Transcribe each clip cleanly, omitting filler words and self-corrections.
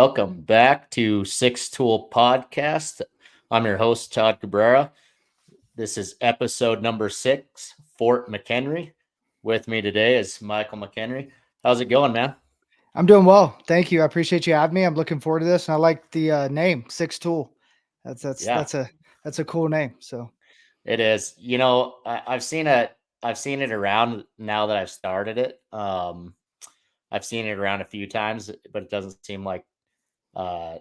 welcome back to Six Tool Podcast. I'm your host, Todd Cabrera. This is episode number 6, Fort McKenry. With me today is Michael McKenry. How's it going, man? I'm doing well. Thank you. I appreciate you having me. I'm looking forward to this. And I like the name, Six Tool. That's that's Yeah, that's a that's a cool name. So it is. I've seen it around now that I've started it. I've seen it around a few times, but it doesn't seem like uh,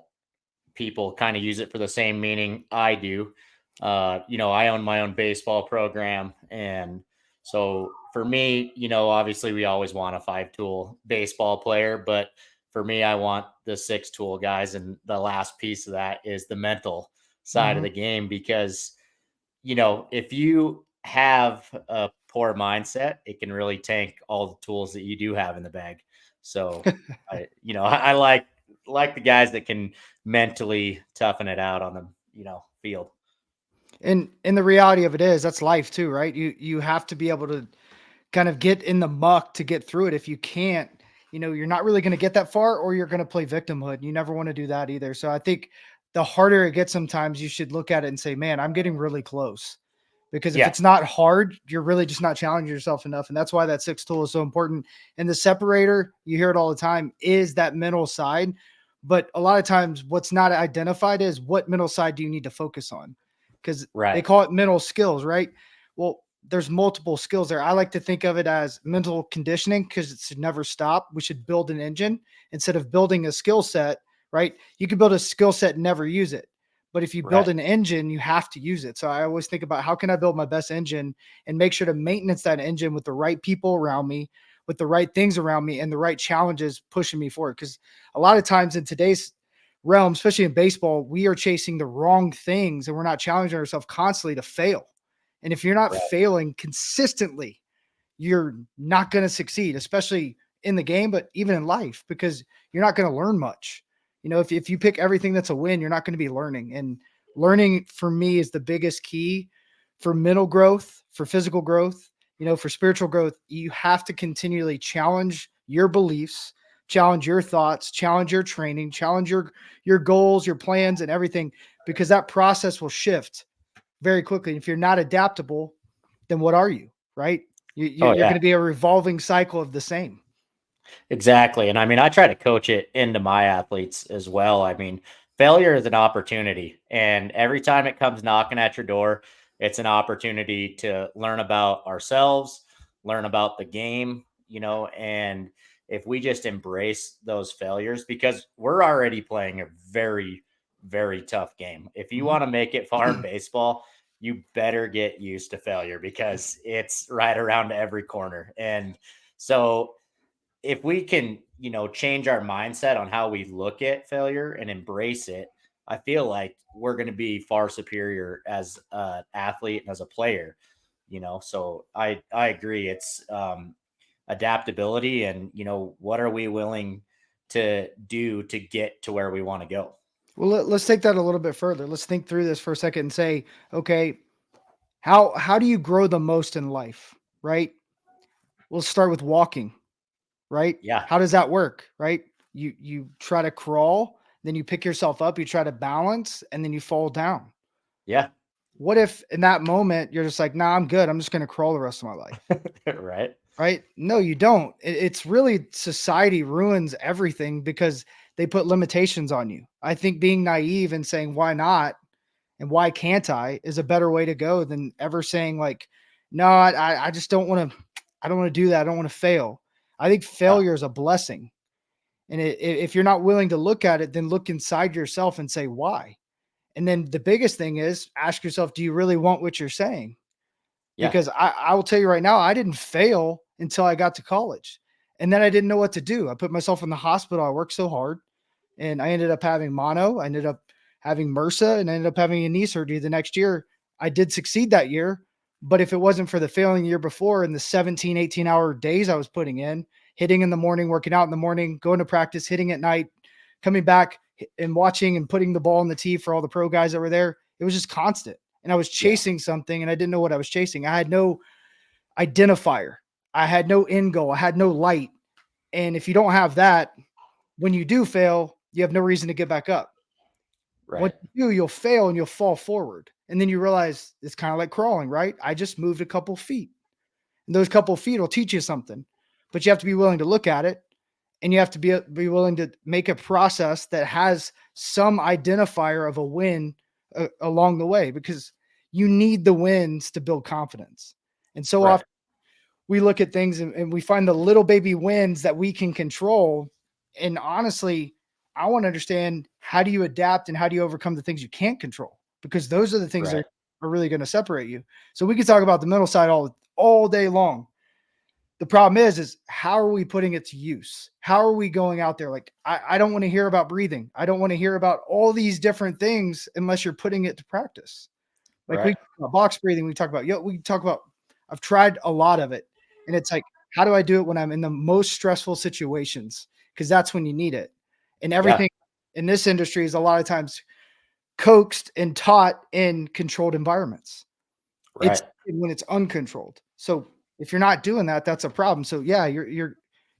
people kind of use it for the same meaning I do. I own my own baseball program. And so for me, obviously we always want a 5 tool baseball player, but for me, I want the 6 tool guys. And the last piece of that is the mental side of mhm. the game, because, if you have a poor mindset, it can really tank all the tools that you do have in the bag. So I like the guys that can mentally toughen it out on the field. And the reality of it is that's life too, right? You have to be able to kind of get in the muck to get through it. If you can't, you're not really going to get that far, or you're going to play victimhood. You never want to do that either. So I think the harder it gets, sometimes you should look at it and say, "Man, I'm getting really close." Because if Yeah, it's not hard, you're really just not challenging yourself enough. And that's why that 6 tool is so important. And the separator, you hear it all the time, is that mental side. But a lot of times, what's not identified is what mental side do you need to focus on? Because they right, call it mental skills, right? Well, there's multiple skills there. I like to think of it as mental conditioning because it should never stop. We should build an engine instead of building a skill set, right? You can build a skill set and never use it. But if you build right, an engine, you have to use it. So I always think about how can I build my best engine and make sure to maintenance that engine with the right people around me, with the right things around me, and the right challenges pushing me forward. Because a lot of times in today's realm, especially in baseball, we are chasing the wrong things and we're not challenging ourselves constantly to fail. And if you're not right, failing consistently, you're not going to succeed, especially in the game, but even in life, because you're not going to learn much. If you pick everything that's a win, you're not going to be learning. And learning for me is the biggest key for mental growth, for physical growth, for spiritual growth. You have to continually challenge your beliefs, challenge your thoughts, challenge your training, challenge your goals, your plans, and everything, because that process will shift very quickly. If you're not adaptable, then what are you, right? oh You're yeah, going to be a revolving cycle of the same. exactly. And I mean, I try to coach it into my athletes as well. I mean, failure is an opportunity, and every time it comes knocking at your door, it's an opportunity to learn about ourselves, learn about the game, and if we just embrace those failures, because we're already playing a very, very tough game. If you Mhm. want to make it far in baseball, you better get used to failure because it's right around every corner. And so if we can, change our mindset on how we look at failure and embrace it, I feel like we're going to be far superior as an athlete and as a player. So I agree. It's adaptability, and what are we willing to do to get to where we want to go? Well, let's take that a little bit further. Let's think through this for a second and say, okay, how do you grow the most in life, right? We'll start with walking, right? Yeah, How does that work, right? You try to crawl, then you pick yourself up, you try to balance, and then you fall down. yeah, What if in that moment you're just like, nah, I'm good. I'm just going to crawl the rest of my life. right. Right? No, you don't. It's really society ruins everything because they put limitations on you. I think being naive and saying, why not? And why can't I is a better way to go than ever saying like, no, I just don't want to, I don't want to do that. I don't want to fail. I think Yeah, failure is a blessing. And if you're not willing to look at it, then look inside yourself and say, why? And then the biggest thing is ask yourself, do you really want what you're saying? yeah, Because I will tell you right now, I didn't fail until I got to college. And then I didn't know what to do. I put myself in the hospital. I worked so hard and I ended up having mono. I ended up having MRSA and I ended up having a knee surgery the next year. I did succeed that year. But if it wasn't for the failing year before and the 17, 18-hour days I was putting in, hitting in the morning, working out in the morning, going to practice, hitting at night, coming back and watching and putting the ball in the tee for all the pro guys that were there, it was just constant. And I was yeah, chasing something and I didn't know what I was chasing. I had no identifier. I had no end goal. I had no light. And if you don't have that, when you do fail, you have no reason to get back up. Once Right. you do, you'll fail and you'll fall forward. And then you realize it's kind of like crawling, right? I just moved a couple feet. And those couple feet will teach you something. But you have to be willing to look at it, and you have to be willing to make a process that has some identifier of a win along the way, because you need the wins to build confidence. And so Right. often we look at things and we find the little baby wins that we can control. And honestly, I want to understand, how do you adapt and how do you overcome the things you can't control? Because those are the things that Right. are really going to separate you. So we could talk about the mental side all day long. The problem is how are we putting it to use? How are we going out there? Like, I don't want to hear about breathing. I don't want to hear about all these different things unless you're putting it to practice. Like, we Right. talk about box breathing, we talk about we talk about, I've tried a lot of it. And it's like, how do I do it when I'm in the most stressful situations? Because that's when you need it. And Yeah. everything in this industry is a lot of times coaxed and taught in controlled environments. It's Right. when it's uncontrolled. So if you're not doing that, that's a problem. So yeah, you're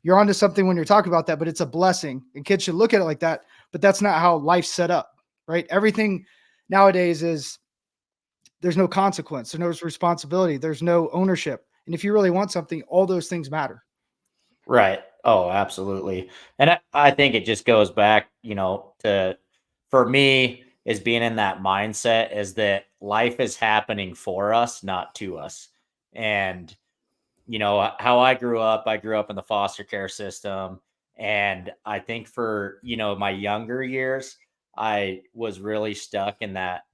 onto something when you're talking about that, but it's a blessing, and kids should look at it like that. But that's not how life's set up, right? Everything nowadays is, there's no consequence, there's no responsibility, there's no ownership. And if you really want something, all those things matter. Right. Oh, absolutely. And I think it just goes back, to for me is being in that mindset is that life is happening for us, not to us. And how I grew up in the foster care system. And I think for, my younger years, I was really stuck in that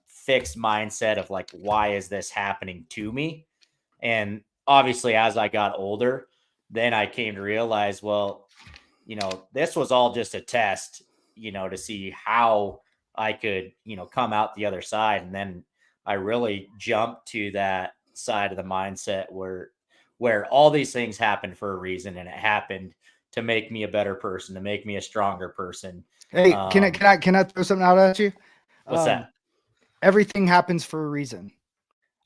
fixed mindset of like, why is this happening to me? And obviously, as I got older, then I came to realize, well, this was all just a test, to see how I could, come out the other side. And then I really jumped to that side of the mindset where all these things happen for a reason, and it happened to make me a better person, to make me a stronger person. Hey, Um, can I throw something out at you? what's Um, that? Everything happens for a reason.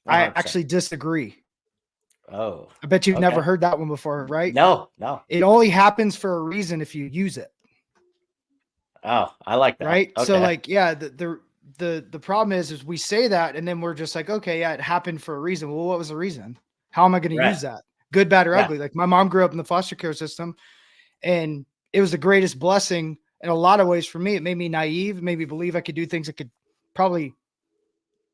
I 100%. actually disagree. Oh, I bet you've never okay. heard that one before, right? No, no. It only happens for a reason if you use it, Oh, I like that. right? So Okay. like, yeah, the problem is we say that and then we're just like, okay, yeah, it happened for a reason. Well, what was the reason? How am I going to Right. use that? Good, bad, or Yeah. ugly. Like, my mom grew up in the foster care system, and it was the greatest blessing in a lot of ways for me. It made me naive, it made me believe I could do things I could probably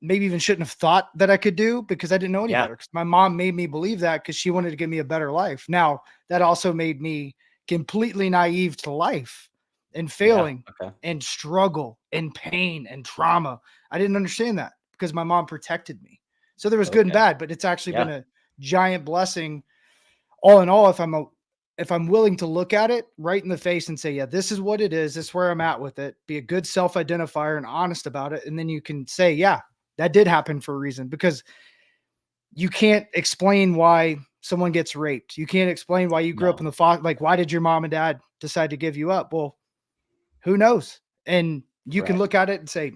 maybe even shouldn't have thought that I could do, because I didn't know any Yeah. better. 'Cause my mom made me believe that because she wanted to give me a better life. Now, that also made me completely naive to life and Yeah. failing Okay. and struggle and pain and trauma. I didn't understand that because my mom protected me. So there was good and Okay. bad, but it's actually been Yeah. a giant blessing all in all. If I'm willing to look at it right in the face and say, yeah, this is what it is, this is where I'm at with it, be a good self-identifier and honest about it. And then you can say, yeah, that did happen for a reason, because you can't explain why someone gets raped. You can't explain why you grew up No. in the like, why did your mom and dad decide to give you up? Well, who knows? And you can Right. look at it and say,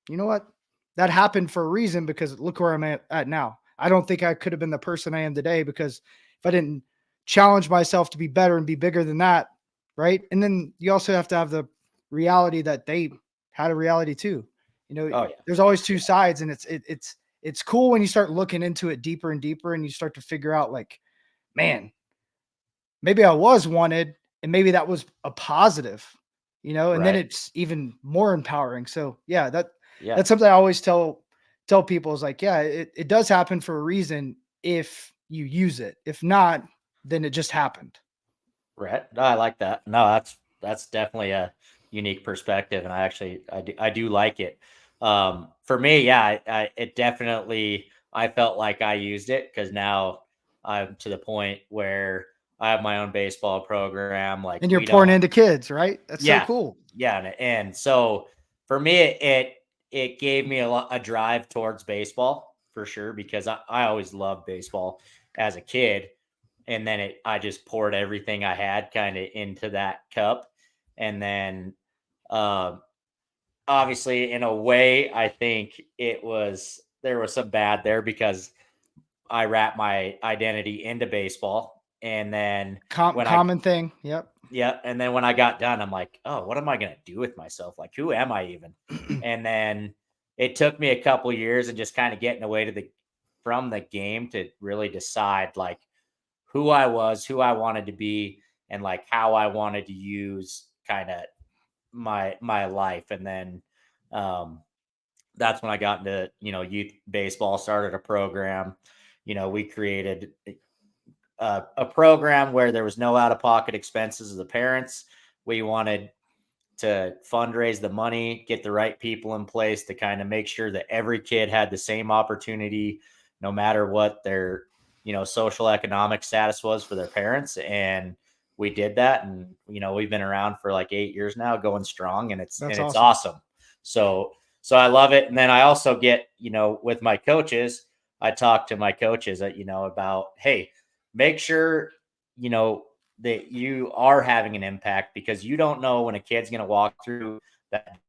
you know what? That happened for a reason, because look where I'm at now. I don't think I could have been the person I am today, because if I didn't challenge myself to be better and be bigger than that, right? And then you also have to have the reality that they had a reality too. You know, Oh yeah. there's always two Yeah. sides, and it's cool when you start looking into it deeper and deeper, and you start to figure out, like, man, maybe I was wanted, and maybe that was a positive, and then Right. it's even more empowering. So yeah, Yeah. that's something I always tell people is like, yeah, it does happen for a reason if you use it. If not, then it just happened. Right. No, I like that. No, that's definitely a unique perspective, and I do like it. For me, yeah, it definitely I felt like I used it because now I'm to the point where I have my own baseball program. Like And you're we pouring don't. into kids, right? That's so Yeah, cool. yeah, and so for me, it gave me a drive towards baseball for sure because I always loved baseball as a kid, and then I just poured everything I had kind of into that cup, and then um, obviously in a way I think there was some bad there because I wrapped my identity into baseball, And then when I Common thing. Yep. yeah, and then when I got done, I'm like, "Oh, what am I gonna do with myself? Like, who am I even?" And then it took me a couple years and just kind of getting away to the from the game to really decide like who I was, who I wanted to be, and like how I wanted to use kind of my life. And then um, that's when I got into youth baseball, started a program. We created a program where there was no out of pocket expenses of the parents. We wanted to fundraise the money, get the right people in place to kind of make sure that every kid had the same opportunity, no matter what their, social economic status was for their parents. And we did that. And, we've been around for like 8 years now, going strong, and it's, That's and it's awesome. awesome. So I love it. And then I also get, with my coaches, I talk to my coaches that, about, hey, make sure, you know, that you are having an impact, because you don't know when a kid's going to walk through that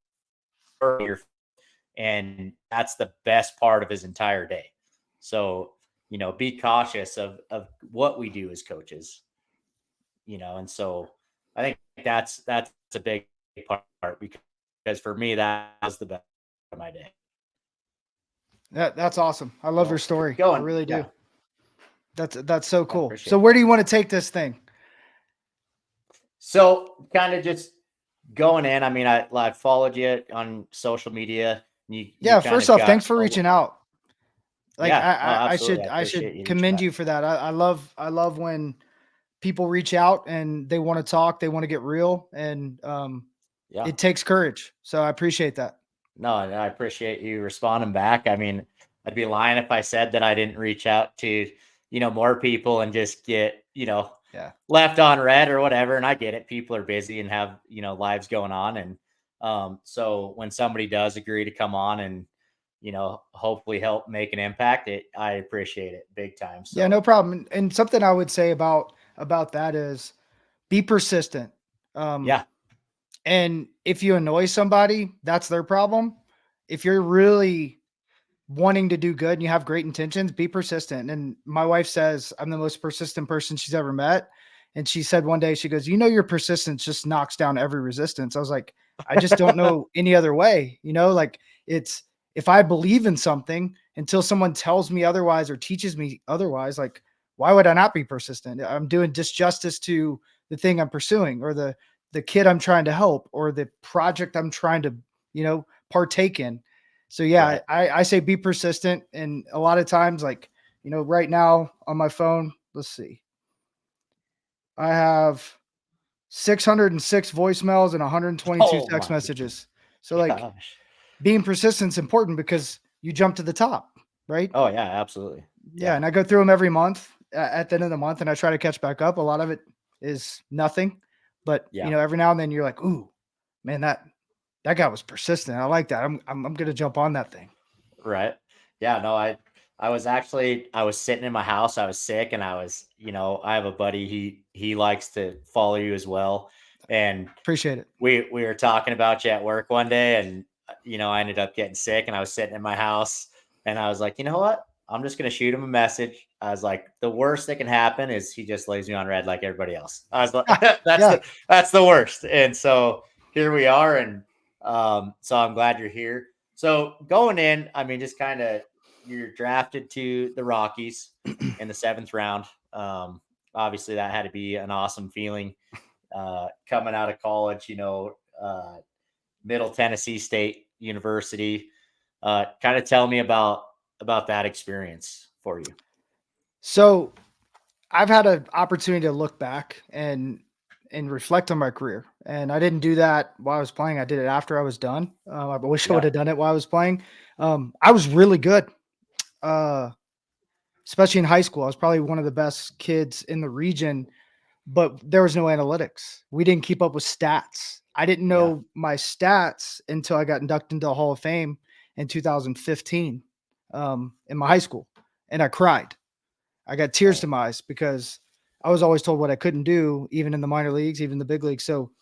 door, and that's the best part of his entire day. So, be cautious of what we do as coaches, and so I think that's a big part, because for me, that was the best of my day. That's awesome. I love your So story. I going, really do. yeah, That's so I cool. So appreciate where do that. you want to take this thing? So kind of just going in. I mean, I followed you on social media. You Yeah, kind first of off, got thanks for a reaching out. Like yeah. No, absolutely. I I appreciate should you reaching commend out. you for that. I love when people reach out and they want to talk, they want to get real, and Yeah. it takes courage. So I appreciate that. No, and I appreciate you responding back. I mean, I'd be lying if I said that I didn't reach out to, more people and just get, Yeah. left on red or whatever. And I get it. People are busy and have, lives going on. And so when somebody does agree to come on and, hopefully help make an impact, I appreciate it big time. Yeah, So no problem. And something I would say about that is be persistent. Um, yeah, and if you annoy somebody, that's their problem. If you're really wanting to do good and you have great intentions, be persistent. And my wife says I'm the most persistent person she's ever met. And she said one day, she goes, your persistence just knocks down every resistance. I was like, I just don't know any other way. Like it's if I believe in something until someone tells me otherwise or teaches me otherwise, like why would I not be persistent? I'm doing disjustice to the thing I'm pursuing or the kid I'm trying to help or the project I'm trying to, partake in. So yeah, right. I say be persistent. And a lot of times, like, right now on my phone, let's see, I have 606 voicemails and 122 Oh text my messages. So like gosh. being persistent is important because you jump to the top, right? Oh yeah, absolutely. Yeah. Yeah. And I go through them every month at the end of the month and I try to catch back up. A lot of it is nothing, but Yeah. every now and then you're like, ooh, man, that guy was persistent. I like that. I'm going to jump on that thing. Right. Yeah, no, I was sitting in my house, I was sick, and I have a buddy, he likes to follow you as well. And Appreciate it. we were talking about you at work one day, and I ended up getting sick, and I was sitting in my house, and I was like, you know what? I'm just gonna shoot him a message. I was like, the worst that can happen is he just lays me on red like everybody else. I was like, Yeah. that's the worst. And so here we are, and so I'm glad you're here. So going in, I mean, just kind of you're drafted to the Rockies in the seventh round. Obviously, that had to be an awesome feeling coming out of college. Middle Tennessee State University. Kind of tell me about that experience for you. So I've had an opportunity to look back and reflect on my career, and I didn't do that while I was playing. I did it after I was done. I wish I would Yeah, have done it while I was playing. I was really good, uh, especially in high school. I was probably one of the best kids in the region, but there was no analytics. We didn't keep up with stats. I didn't yeah, know my stats until I got inducted into the Hall of Fame in 2015 in my high school, and I cried. I got tears right, to my eyes because I was always told what I couldn't do, even in the minor leagues, even the big leagues. So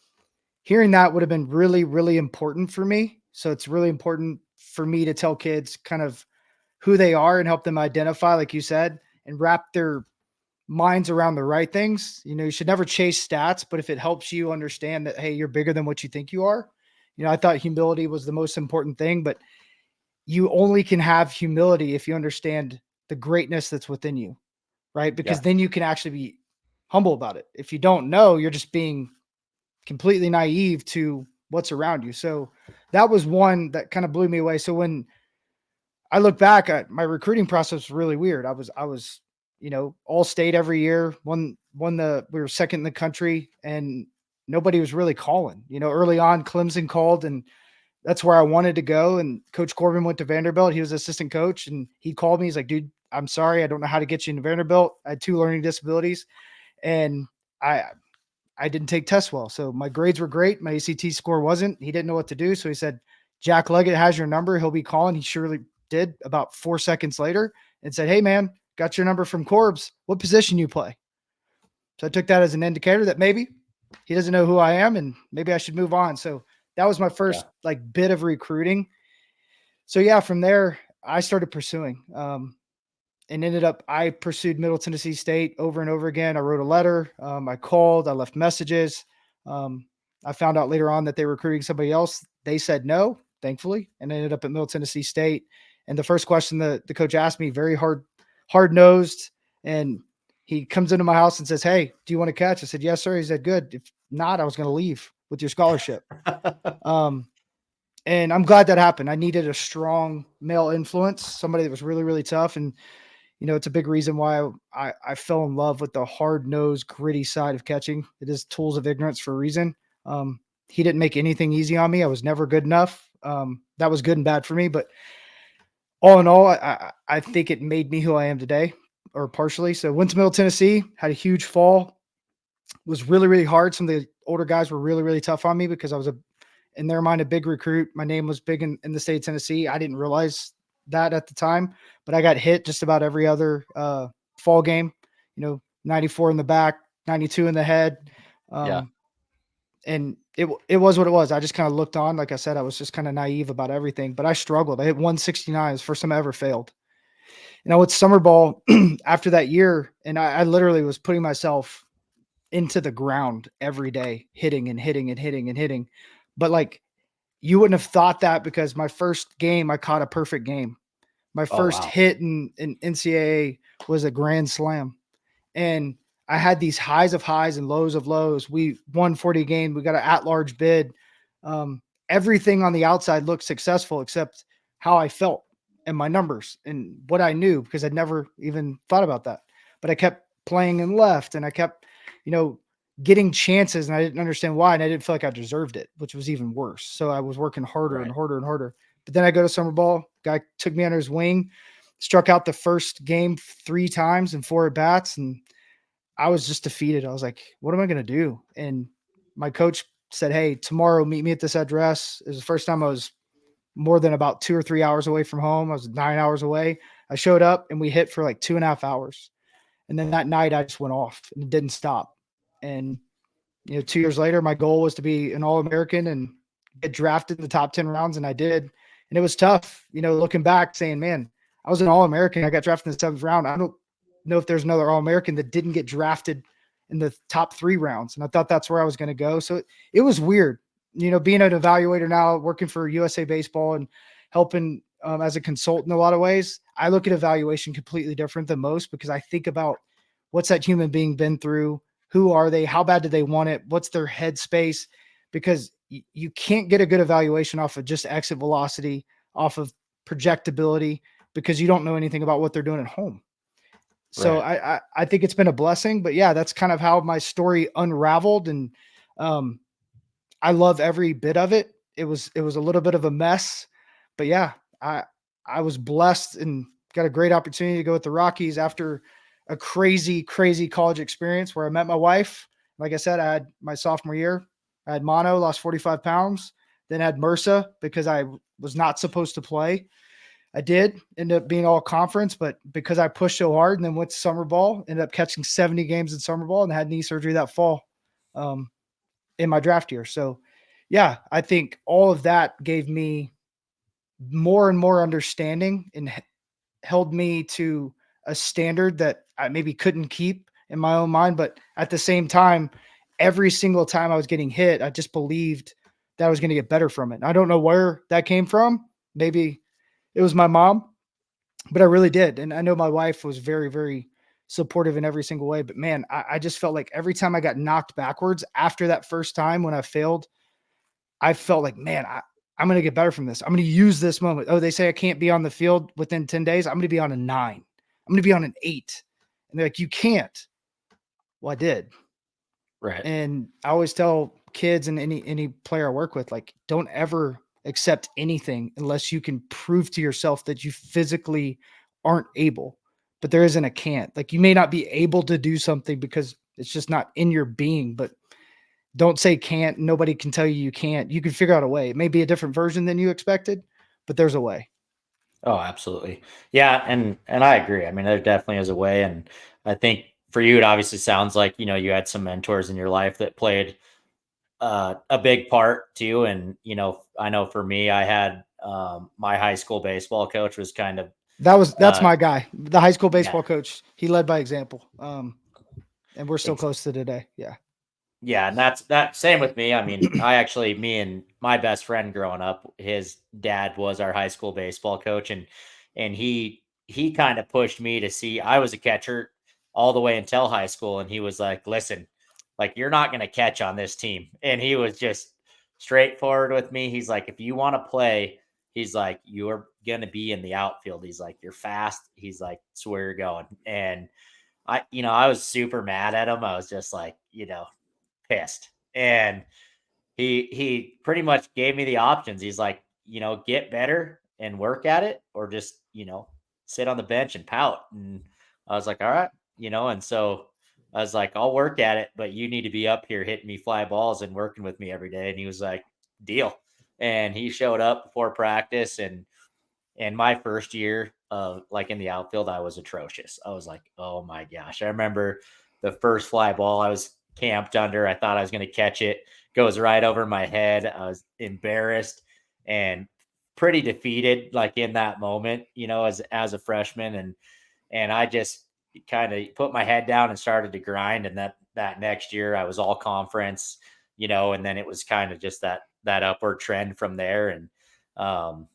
hearing that would have been really, really important for me. So it's really important for me to tell kids kind of who they are and help them identify, like you said, and wrap their minds around the right things. You should never chase stats, but if it helps you understand that, hey, you're bigger than what you think you are. I thought humility was the most important thing, but you only can have humility if you understand the greatness that's within you, right? Because Yeah. then you can actually be humble about it. If you don't know, you're just being completely naive to what's around you. So that was one that kind of blew me away. So when I look back at my recruiting process was really weird. I was, all state every year, we were second in the country and nobody was really calling. Early on Clemson called and that's where I wanted to go. And Coach Corbin went to Vanderbilt. He was assistant coach and he called me. He's like, dude, I'm sorry. I don't know how to get you into Vanderbilt. I had 2 learning disabilities and I I didn't take tests well. So my grades were great. My ACT score wasn't. He didn't know what to do. So he said, Jack Leggett has your number. He'll be calling. He surely did about 4 seconds later and said, hey, man, got your number from Corbs. What position you play? So I took that as an indicator that maybe he doesn't know who I am and maybe I should move on. So that was my Yeah. first like bit of recruiting. So yeah, from there I started pursuing. And ended up I pursued Middle Tennessee State over and over again. I wrote a letter. I called. I left messages. Um, I found out later on that they were recruiting somebody else. They said no, thankfully, and I ended up at Middle Tennessee State. And the first question the coach asked me, very hard nosed, and he comes into my house and says, "Hey, do you want to catch?" I said, "Yes, sir." He said, "Good. If not, I was going to leave with your scholarship." Um, and I'm glad that happened. I needed a strong male influence, somebody that was really, really tough. And it's a big reason why I fell in love with the hard nosed, gritty side of catching. It is tools of ignorance for a reason. He didn't make anything easy on me. I was never good enough. That was good and bad for me, but all in all, I think it made me who I am today, or partially. So went to Middle Tennessee, had a huge fall. It was really, really hard. Some of the older guys were really, really tough on me because I was in their mind, a big recruit. My name was big in the state of Tennessee. I didn't realize that at the time, but I got hit just about every other fall game. 94 in the back, 92 in the head. Yeah. And it was what it was. I just kind of looked on. Like I said, I was just kind of naive about everything, but I struggled. I hit 169. It was the first time I ever failed. And I went summer ball after that year, and I literally was putting myself into the ground every day, hitting and hitting and hitting and hitting. But like you wouldn't have thought that because my first game, I caught a perfect game. My Oh, first wow. hit in NCAA was a grand slam. And I had these highs of highs and lows of lows. We won 40 games. We got an at-large bid. Everything on the outside looked successful except how I felt and my numbers and what I knew because I'd never even thought about that. But I kept playing in left and I kept, you know, getting chances and I didn't understand why. And I didn't feel like I deserved it, which was even worse. So I was working harder and Right. harder and harder. But then I go to summer ball. Guy took me under his wing, struck out the first game 3 times and 4 at bats. And I was just defeated. I was like, what am I going to do? And my coach said, hey, tomorrow meet me at this address. It was the first time I was more than about 2 or 3 hours away from home. I was 9 hours away. I showed up and we hit for like 2.5 hours. And then that night I just went off and it didn't stop. And 2 years later, my goal was to be an All-American and get drafted in the top 10 rounds. And I did. And it was tough, looking back saying, man, I was an All-American. I got drafted in the 7th round. I don't know if there's another All-American that didn't get drafted in the top 3 rounds. And I thought that's where I was going to go. So it was weird, being an evaluator now, working for USA Baseball and helping as a consultant in a lot of ways. I look at evaluation completely different than most because I think about what's that human being been through, who are they? How bad do they want it? What's their headspace? Because you can't get a good evaluation off of just exit velocity, off of projectability, because you don't know anything about what they're doing at home. So Right. I think it's been a blessing, but yeah, that's kind of how my story unraveled, and um, I love every bit of it. It was a little bit of a mess, but yeah, I I was blessed and got a great opportunity to go with the Rockies after a crazy, crazy college experience where I met my wife. Like I said, I had my sophomore year. I had mono, lost 45 pounds, then had MRSA because I was not supposed to play. I did end up being all conference, but because I pushed so hard and then went to summer ball, ended up catching 70 games in summer ball and had knee surgery that fall. Um, in my draft year. So, yeah, I think all of that gave me more and more understanding and held me to a standard that I maybe couldn't keep in my own mind. But at the same time, every single time I was getting hit, I just believed that I was going to get better from it. I don't know where that came from. Maybe it was my mom, but I really did. And I know my wife was very, very supportive in every single way. But man, I just felt like every time I got knocked backwards after that first time when I failed, I felt like, man, I'm going to get better from this. I'm going to use this moment. Oh, they say I can't be on the field within 10 days. I'm going to be on a 9. I'm going to be on an 8. And they're like, you can't. Well, I did. Right. And I always tell kids and any player I work with, like, don't ever accept anything unless you can prove to yourself that you physically aren't able. But there isn't a can't. Like, you may not be able to do something because it's just not in your being, but don't say can't. Nobody can tell you you can't. You can figure out a way. It may be a different version than you expected, but there's a way. Oh, absolutely. Yeah, and I agree. I mean, there definitely is a way, and I think for you, it obviously sounds like you had some mentors in your life that played a big part too. And I know for me, I had my high school baseball coach was kind of That's uh, my guy. The high school yeah, baseball coach. He led by example. And we're still ex- close to today. Yeah. yeah, and that's that same with me. I mean, me and my best friend growing up, his dad was our high school baseball coach, and he kind of pushed me to see. I was a catcher all the way until high school, and he was like, "Listen, like you're not going to catch on this team." And he was just straightforward with me. He's like, "If you want to play, he's like, you're going to be in the outfield." He's like, "You're fast." He's like, "It's where you're going." And I was super mad at him. I was just like, pissed. And he pretty much gave me the options. He's like, get better and work at it, or just, sit on the bench and pout. And I was like, all right, and so I was like, I'll work at it, but you need to be up here hitting me fly balls and working with me every day. And he was like, deal. And he showed up before practice, and my first year of like in the outfield, I was atrocious. I was like, oh my gosh. I remember the first fly ball I was camped under. I thought I was going to catch it, goes right over my head. I was embarrassed and pretty defeated, like in that moment, as a freshman. And I just kind of put my head down and started to grind. And that next year I was all conference, and then it was kind of just that upward trend from there. Um,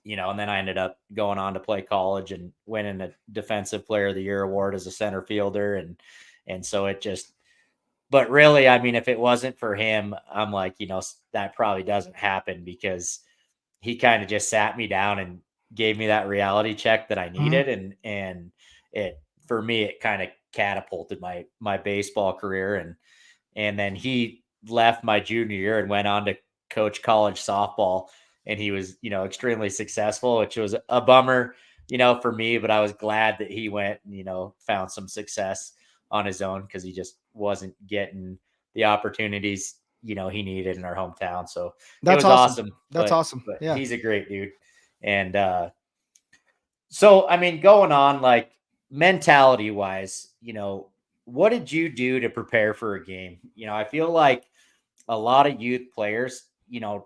and then I ended up going on to play college and winning a defensive player of the year award as a center fielder. And so it just, but really, I mean, if it wasn't for him, I'm like, that probably doesn't happen, because he kind of just sat me down and gave me that reality check that I Mhm. needed. And it, for me, it kind of catapulted my baseball career. And then he left my junior year and went on to coach college softball. And he was, extremely successful, which was a bummer, for me. But I was glad that he went and, found some success on his own, because he just wasn't getting the opportunities, he needed in our hometown. So it That's was awesome. awesome. That's But awesome. but Yeah. he's a great dude. And so, I mean, going on, like, mentality wise, what did you do to prepare for a game? I feel like a lot of youth players,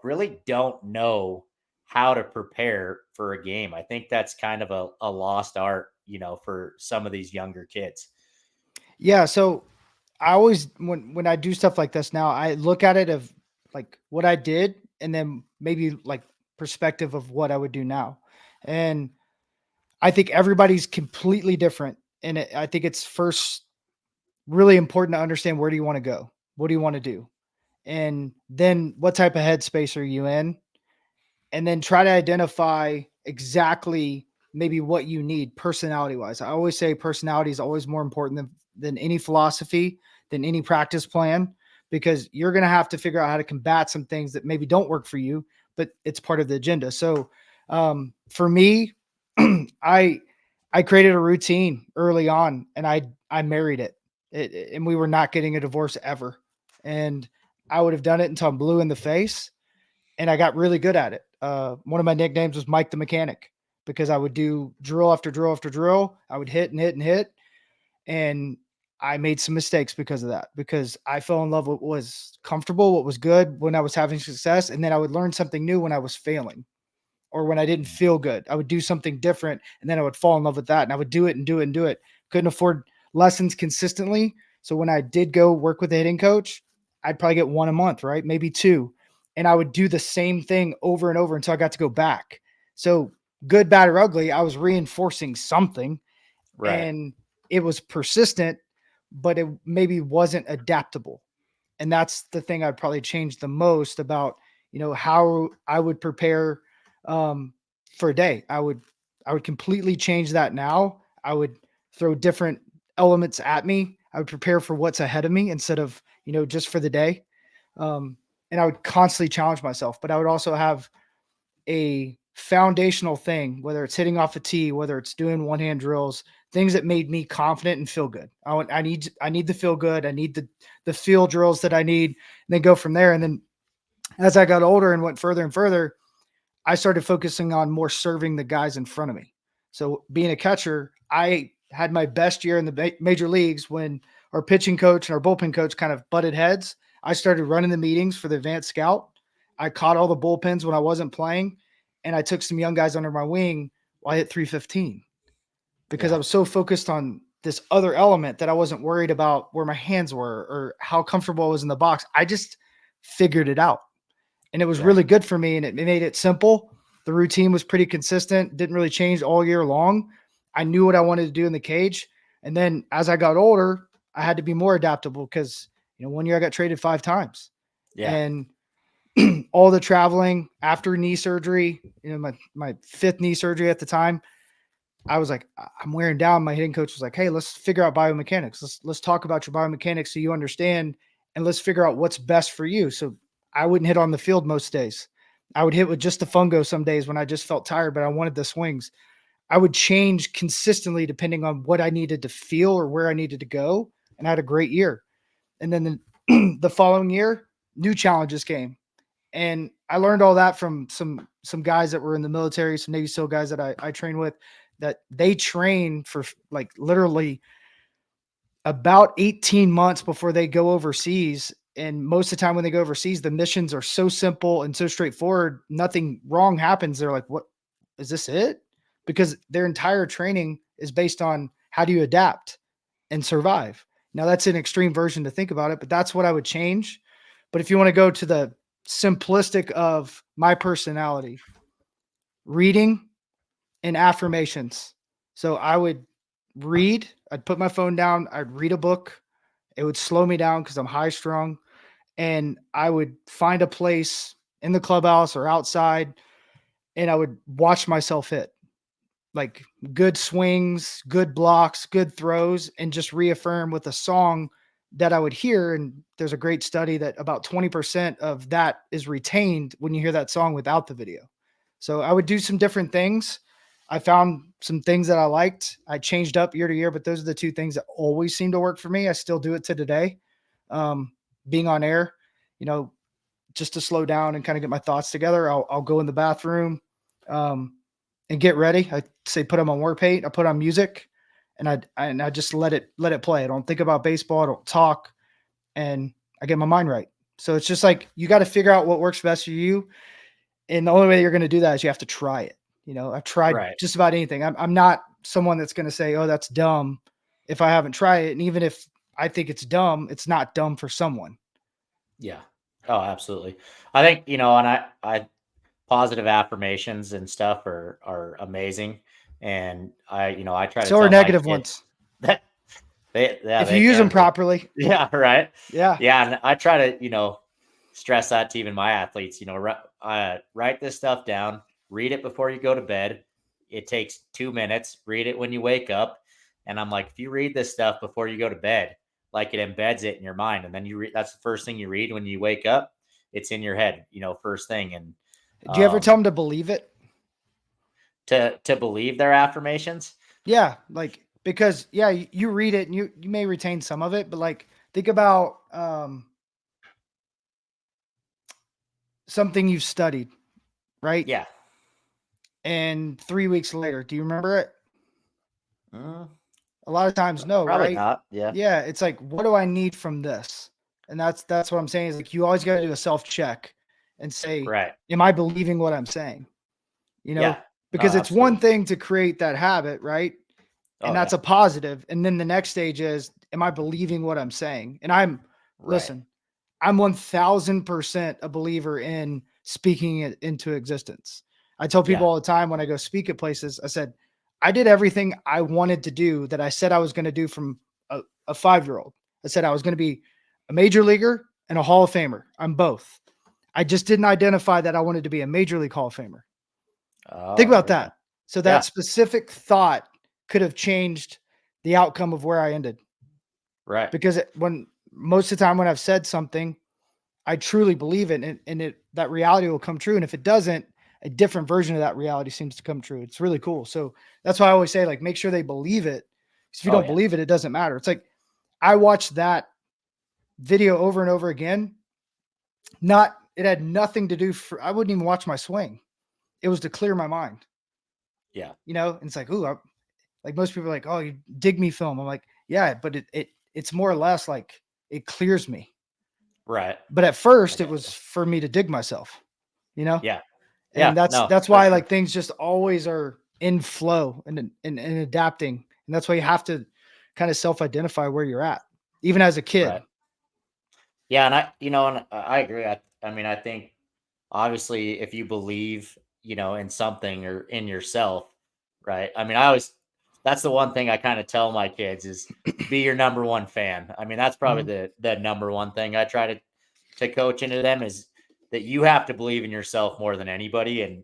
really don't know how to prepare for a game. I think that's kind of a lost art, for some of these younger kids. Yeah. So I always when I do stuff like this now, I look at it of like what I did and then maybe like perspective of what I would do now. And I think everybody's completely different. And I think it's first really important to understand, where do you want to go? What do you want to do? And then what type of headspace are you in? And then try to identify exactly maybe what you need personality wise. I always say personality is always more important than any philosophy, than any practice plan, because you're going to have to figure out how to combat some things that maybe don't work for you, but it's part of the agenda. So for me, I I created a routine early on, and I married and we were not getting a divorce ever. And I would have done it until I'm blue in the face, and I got really good at it. One of my nicknames was Mike the Mechanic, because I would do drill after drill after drill. I would hit and hit and hit, and I made some mistakes because of that. Because I fell in love with what was comfortable, what was good when I was having success, and then I would learn something new when I was failing or when I didn't feel good. I would do something different, and then I would fall in love with that, and I would do it and do it and do it. Couldn't afford lessons consistently. So when I did go work with a hitting coach, I'd probably get one a month, right? Maybe two. And I would do the same thing over and over until I got to go back. So good, bad, or ugly, I was reinforcing something, Right. and it was persistent, but it maybe wasn't adaptable. And that's the thing I'd probably change the most about, how I would prepare um, for a day. I would completely change that now. I would throw different elements at me. I would prepare for what's ahead of me instead of, just for the day. Um, and I would constantly challenge myself, but I would also have a foundational thing, whether it's hitting off a tee, whether it's doing one hand drills, things that made me confident and feel good. I need to feel good. I need the feel drills that I need, and then go from there. And then as I got older and went further and further, I started focusing on more serving the guys in front of me. So being a catcher, I had my best year in the major leagues when our pitching coach and our bullpen coach kind of butted heads. I started running the meetings for the advanced scout. I caught all the bullpens when I wasn't playing, and I took some young guys under my wing while I hit 315 because I Yeah. was so focused on this other element that I wasn't worried about where my hands were or how comfortable I was in the box. I just figured it out, and it was Yeah. really good for me, and it made it simple. The routine was pretty consistent, didn't really change all year long. I knew what I wanted to do in the cage. And then as I got older, I had to be more adaptable because, one year I got traded 5 times. Yeah. And all the traveling after knee surgery, my fifth knee surgery at the time, I was like, I'm wearing down. My hitting coach was like, hey, let's figure out biomechanics. Let's talk about your biomechanics so you understand, and let's figure out what's best for you. So I wouldn't hit on the field most days. I would hit with just the fungo some days when I just felt tired, but I wanted the swings. I would change consistently depending on what I needed to feel or where I needed to go. And I had a great year. And then the following year, new challenges came. And I learned all that from some guys that were in the military, some Navy SEAL guys that I train with, that they train for like literally about 18 months before they go overseas. And most of the time when they go overseas, the missions are so simple and so straightforward, nothing wrong happens. They're like, what, is this it? Because their entire training is based on how do you adapt and survive. Now that's an extreme version to think about it, but that's what I would change. But if you want to go to the simplistic of my personality, reading and affirmations. So I would read, I'd put my phone down, I'd read a book. It would slow me down because I'm high strung. And I would find a place in the clubhouse or outside, and I would watch myself hit like good swings, good blocks, good throws, and just reaffirm with a song that I would hear. And there's a great study that about 20% of that is retained when you hear that song without the video. So I would do some different things. I found some things that I liked. I changed up year to year, but those are the two things that always seem to work for me. I still do it to today. Um, Being on air, you know, just to slow down and kind of get my thoughts together. I'll go in the bathroom um, and get ready. I say put on my war paint. I put on music, and I just let it play. I don't think about baseball. I don't talk, and I get my mind right. So it's just like you got to figure out what works best for you, and the only way you're going to do that is you have to try it. I've tried Right. just about anything. I'm not someone that's going to say, "Oh, that's dumb," if I haven't tried it, and even if I think it's dumb, it's not dumb for someone. Yeah. Oh, absolutely. I think, and I positive affirmations and stuff are amazing. And I try to So are tell my negative kid ones that yeah, if you they use them can be. properly. Yeah, right. Yeah. Yeah, and I try to, stress that to even my athletes, write this stuff down, read it before you go to bed. It takes 2 minutes, read it when you wake up. And I'm like, if you read this stuff before you go to bed, like it embeds it in your mind. And then that's the first thing you read when you wake up. It's in your head, first thing. And Do you ever tell um, them to believe it? to believe their affirmations. Yeah, like because yeah, you read it and you may retain some of it, but like think about something you've studied, right? Yeah. And 3 weeks later, do you remember it? Mm, A lot of times no, probably right? not. Yeah. Yeah, it's like what do I need from this? And that's what I'm saying is like you always got to do a self check and say, Right. am I believing what I'm saying? You Yeah. know, No, because it's one absolutely. thing to create that habit, right? and Oh that's yeah. a positive. And then the next stage is, am I believing what I'm saying? And Right. listen, I'm 1000% a believer in speaking it into existence. I tell people Yeah. all the time when I go speak at places, I said, I did everything I wanted to do that I said I was going to do from a 5-year-old. I said I was going to be a major leaguer and a Hall of Famer. I'm both. I just didn't identify that I wanted to be a major league Hall of Famer. Think Oh, about okay. that. So that Yeah. specific thought could have changed the outcome of where I ended. Right. Because when most of the time when I've said something, I truly believe it, and that reality will come true. And if it doesn't, a different version of that reality seems to come true. It's really cool. So that's why I always say, like, make sure they believe it. Because if you Oh don't yeah. believe it, it doesn't matter. It's like I watched that video over and over again. Not it had nothing to do for I wouldn't even watch my swing. It was to clear my mind, Yeah. And it's like, ooh, like most people are like, oh, you dig me film. I'm like, yeah, but it's more or less like it clears me. Right. But at I first it got was you. for me to dig myself, you know? Yeah. And Yeah. that's No, that's for why sure. like things just always are in flow and adapting. And that's why you have to kind of self-identify where you're at, even as a kid. Right. Yeah, and I agree. I mean, I think obviously if you believe, in something or in yourself, right? I mean, that's the one thing I kind of tell my kids is be your number one fan. I mean, that's probably Mhm. the number one thing I try to coach into them is that you have to believe in yourself more than anybody. And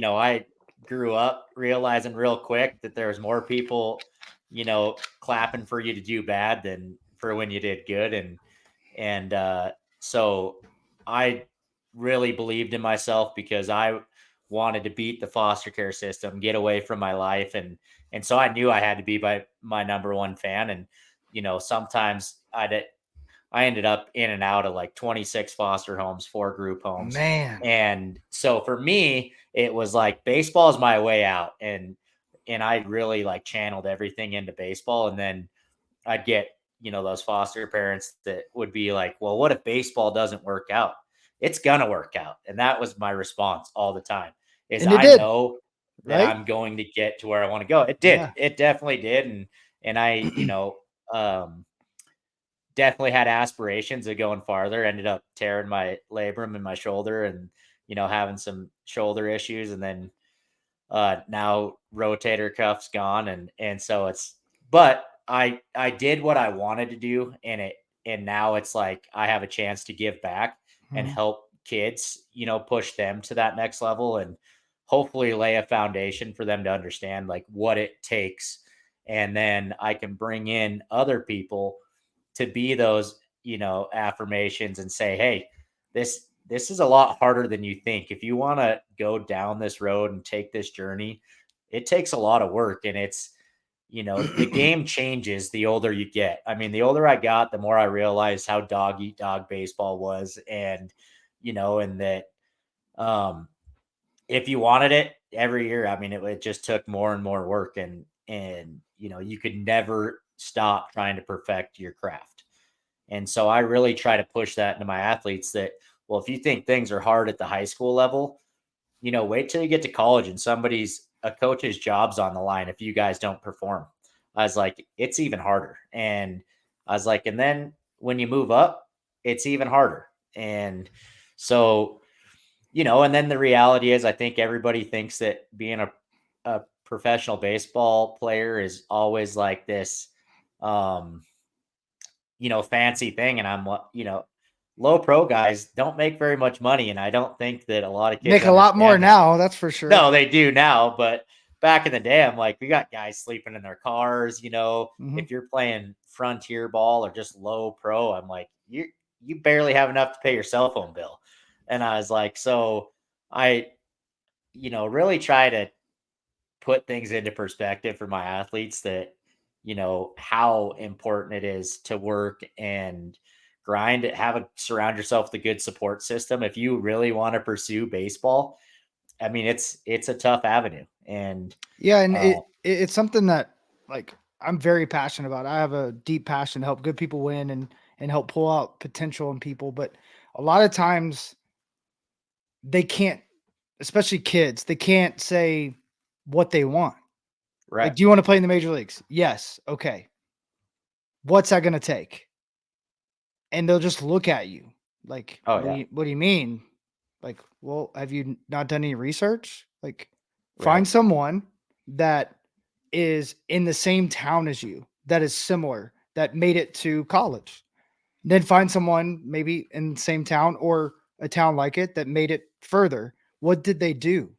I grew up realizing real quick that there was more people, clapping for you to do bad than for when you did good. And so I really believed in myself because I wanted to beat the foster care system, get away from my life, and so I knew I had to be my number one fan. And sometimes I ended up in and out of like 26 foster homes, 4 group homes. Man. And so for me, it was like baseball is my way out. And I really like channeled everything into baseball. And then I'd get, those foster parents that would be like, well, what if baseball doesn't work out? It's gonna work out. And that was my response all the time is And it I did, know that right? I'm going to get to where I want to go. It did. Yeah. It definitely did. And I, um, definitely had aspirations of going farther. Ended up tearing my labrum in my shoulder and, having some shoulder issues. And then now rotator cuff's gone. And so but I did what I wanted to do. And now it's like I have a chance to give back and Mhm. help kids, push them to that next level and hopefully lay a foundation for them to understand like what it takes. And then I can bring in other people to be those, affirmations and say, hey, this is a lot harder than you think. If you want to go down this road and take this journey, it takes a lot of work. And the game changes the older you get. I mean, the older I got, the more I realized how dog eat dog baseball was. And that um if you wanted it every year, I mean, it just took more and more work. And you could never stop trying to perfect your craft. And so I really try to push that into my athletes that, well, if you think things are hard at the high school level, wait till you get to college and a coach's job's on the line if you guys don't perform. I was like, it's even harder. And I was like, and then when you move up, it's even harder. And so, and then the reality is I think everybody thinks that being a professional baseball player is always like this um fancy thing. And low pro guys don't make very much money. And I don't think that a lot of kids Make a lot more understand that. now, that's for sure. No, they do now. But back in the day, I'm like, we got guys sleeping in their cars. Mhm. If you're playing frontier ball or just low pro, I'm like, you barely have enough to pay your cell phone bill. And I was like, so I, really try to put things into perspective for my athletes that how important it is to work and grind, surround yourself with a good support system if you really want to pursue baseball. I mean, it's a tough avenue. And Yeah, and uh, it's something that, like, I'm very passionate about. I have a deep passion to help good people win and help pull out potential in people, but a lot of times they can't, especially kids, they can't say what they want. Right. Like, do you want to play in the major leagues? Yes. Okay. What's that going to take? And they'll just look at you like, Oh yeah. what do you mean? Like, well, have you not done any research? Like, find Right. someone that is in the same town as you, that is similar, that made it to college. Then find someone maybe in the same town or a town like it that made it further. What did they do?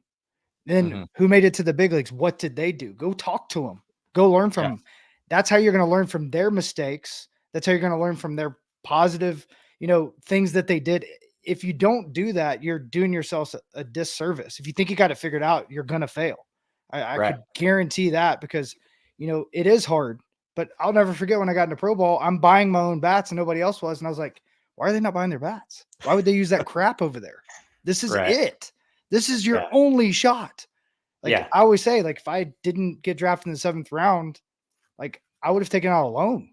Then Hmm. who made it to the big leagues? What did they do? Go talk to them. Go learn from Yeah. them. That's how you're going to learn from their mistakes. That's how you're going to learn from their positive, things that they did. If you don't do that, you're doing yourself a disservice. If you think you got it figured out, you're going to fail. I Right. could guarantee that because, it is hard. But I'll never forget when I got into Pro Ball, I'm buying my own bats and nobody else was. And I was like, why are they not buying their bats? Why would they use that crap over there? This is Right. it. This is your Yeah. only shot. Like Yeah. I always say, like if I didn't get drafted in the 7th round, like I would have taken out a loan.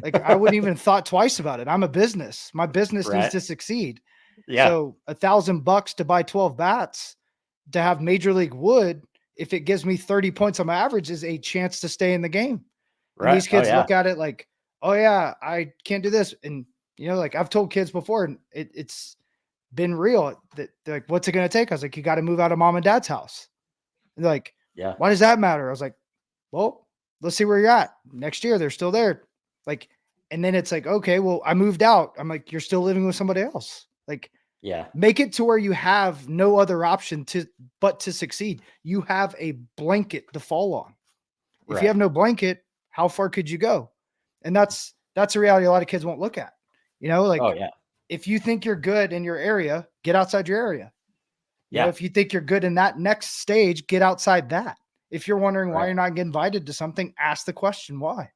Like I wouldn't even thought twice about it. I'm a business. My business needs Right. to succeed. Yeah. So $1,000 to buy 12 bats to have Major League Wood, if it gives me 30 points on my average, is a chance to stay in the game. And Right. these Oh kids yeah. look at it like, oh yeah, I can't do this. And like I've told kids before, and it's been real that they're like, what's it gonna take? I was like, you got to move out of mom and dad's house. And they're like, Yeah. why does that matter? I was like, well, let's see where you're at. Next year, they're still there. Like, and then it's like, okay, well, I moved out. I'm like, you're still living with somebody else. Like, Yeah. make it to where you have no other option but to succeed. You have a blanket to fall on. If you Right. have no blanket, how far could you go? And that's a reality a lot of kids won't look at. Oh Like yeah. if you think you're good in your area, get outside your area. Yeah. If you think you're good in that next stage, get outside that. If you're wondering why Right. you're not getting invited to something, ask the question why.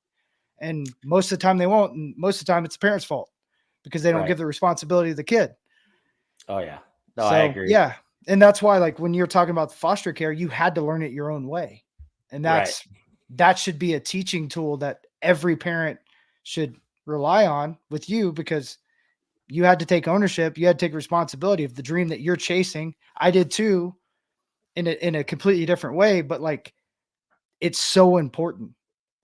And most of the time they won't. And most of the time it's the parents' fault because they don't Right. give the responsibility to the kid. Oh yeah. No, I So agree. yeah. And that's why, like when you're talking about foster care, you had to learn it your own way. And Right. that should be a teaching tool that every parent should rely on with you because you had to take ownership. You had to take responsibility of the dream that you're chasing. I did too in a completely different way, but like it's so important.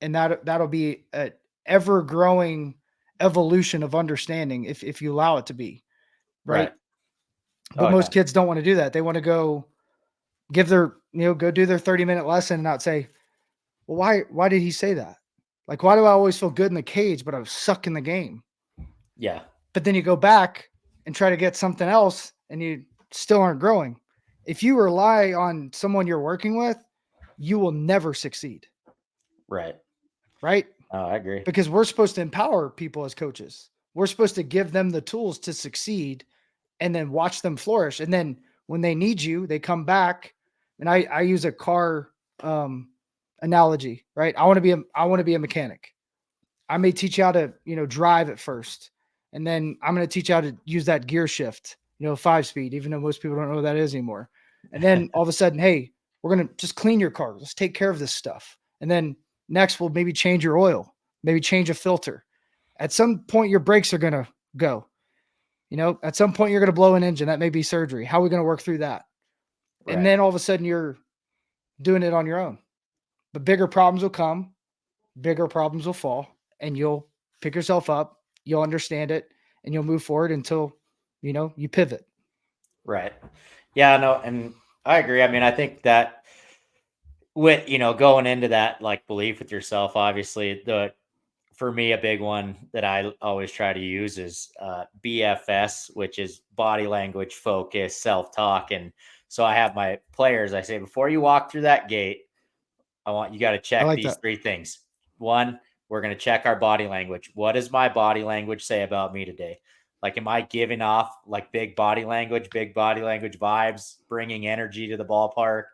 And that'll be a ever growing evolution of understanding if you allow it to be, right? Right. But Oh most yeah. kids don't want to do that. They want to go go do their 30-minute lesson and not say, well, why did he say that? Like, why do I always feel good in the cage, but I suck in the game? Yeah. But then you go back and try to get something else and you still aren't growing. If you rely on someone you're working with, you will never succeed, Right. right? Oh, I agree. Because we're supposed to empower people as coaches. We're supposed to give them the tools to succeed and then watch them flourish. And then when they need you, they come back. And I use a car um, analogy, right? I want to be a mechanic. I may teach you how to, drive at first. And then I'm going to teach you how to use that gear shift, 5-speed, even though most people don't know what that is anymore. And then all of a sudden, hey, we're going to just clean your car. Let's take care of this stuff. And then next, we'll maybe change your oil, maybe change a filter. At some point, your brakes are going to go. At some point, you're going to blow an engine. That may be surgery. How are we going to work through that? And Right. then all of a sudden, you're doing it on your own. But bigger problems will come, bigger problems will fall, and you'll pick yourself up, you'll understand it, and you'll move forward until you pivot. Right. Yeah, no, and I agree. I mean, I think that with, going into that like belief with yourself, obviously for me, a big one that I always try to use is BFS, which is body language, focus, self talk. And so I have my players, I say, before you walk through that gate, you got to I check like these that. three things. One, we're going to check our body language. What does my body language say about me today? Like, am I giving off like big body language vibes, bringing energy to the ballpark?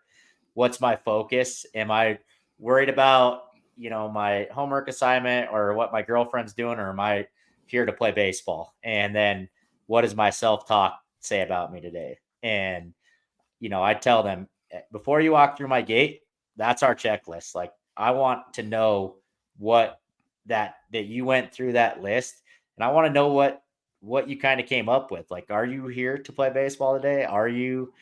What's my focus? Am I worried about, my homework assignment or what my girlfriend's doing, or am I here to play baseball? And then what does my self talk say about me today? And, I tell them before you walk through my gate, that's our checklist. Like, I want to know what that you went through that list, and I want to know what you kind of came up with. Like, are you here to play baseball today? Are you,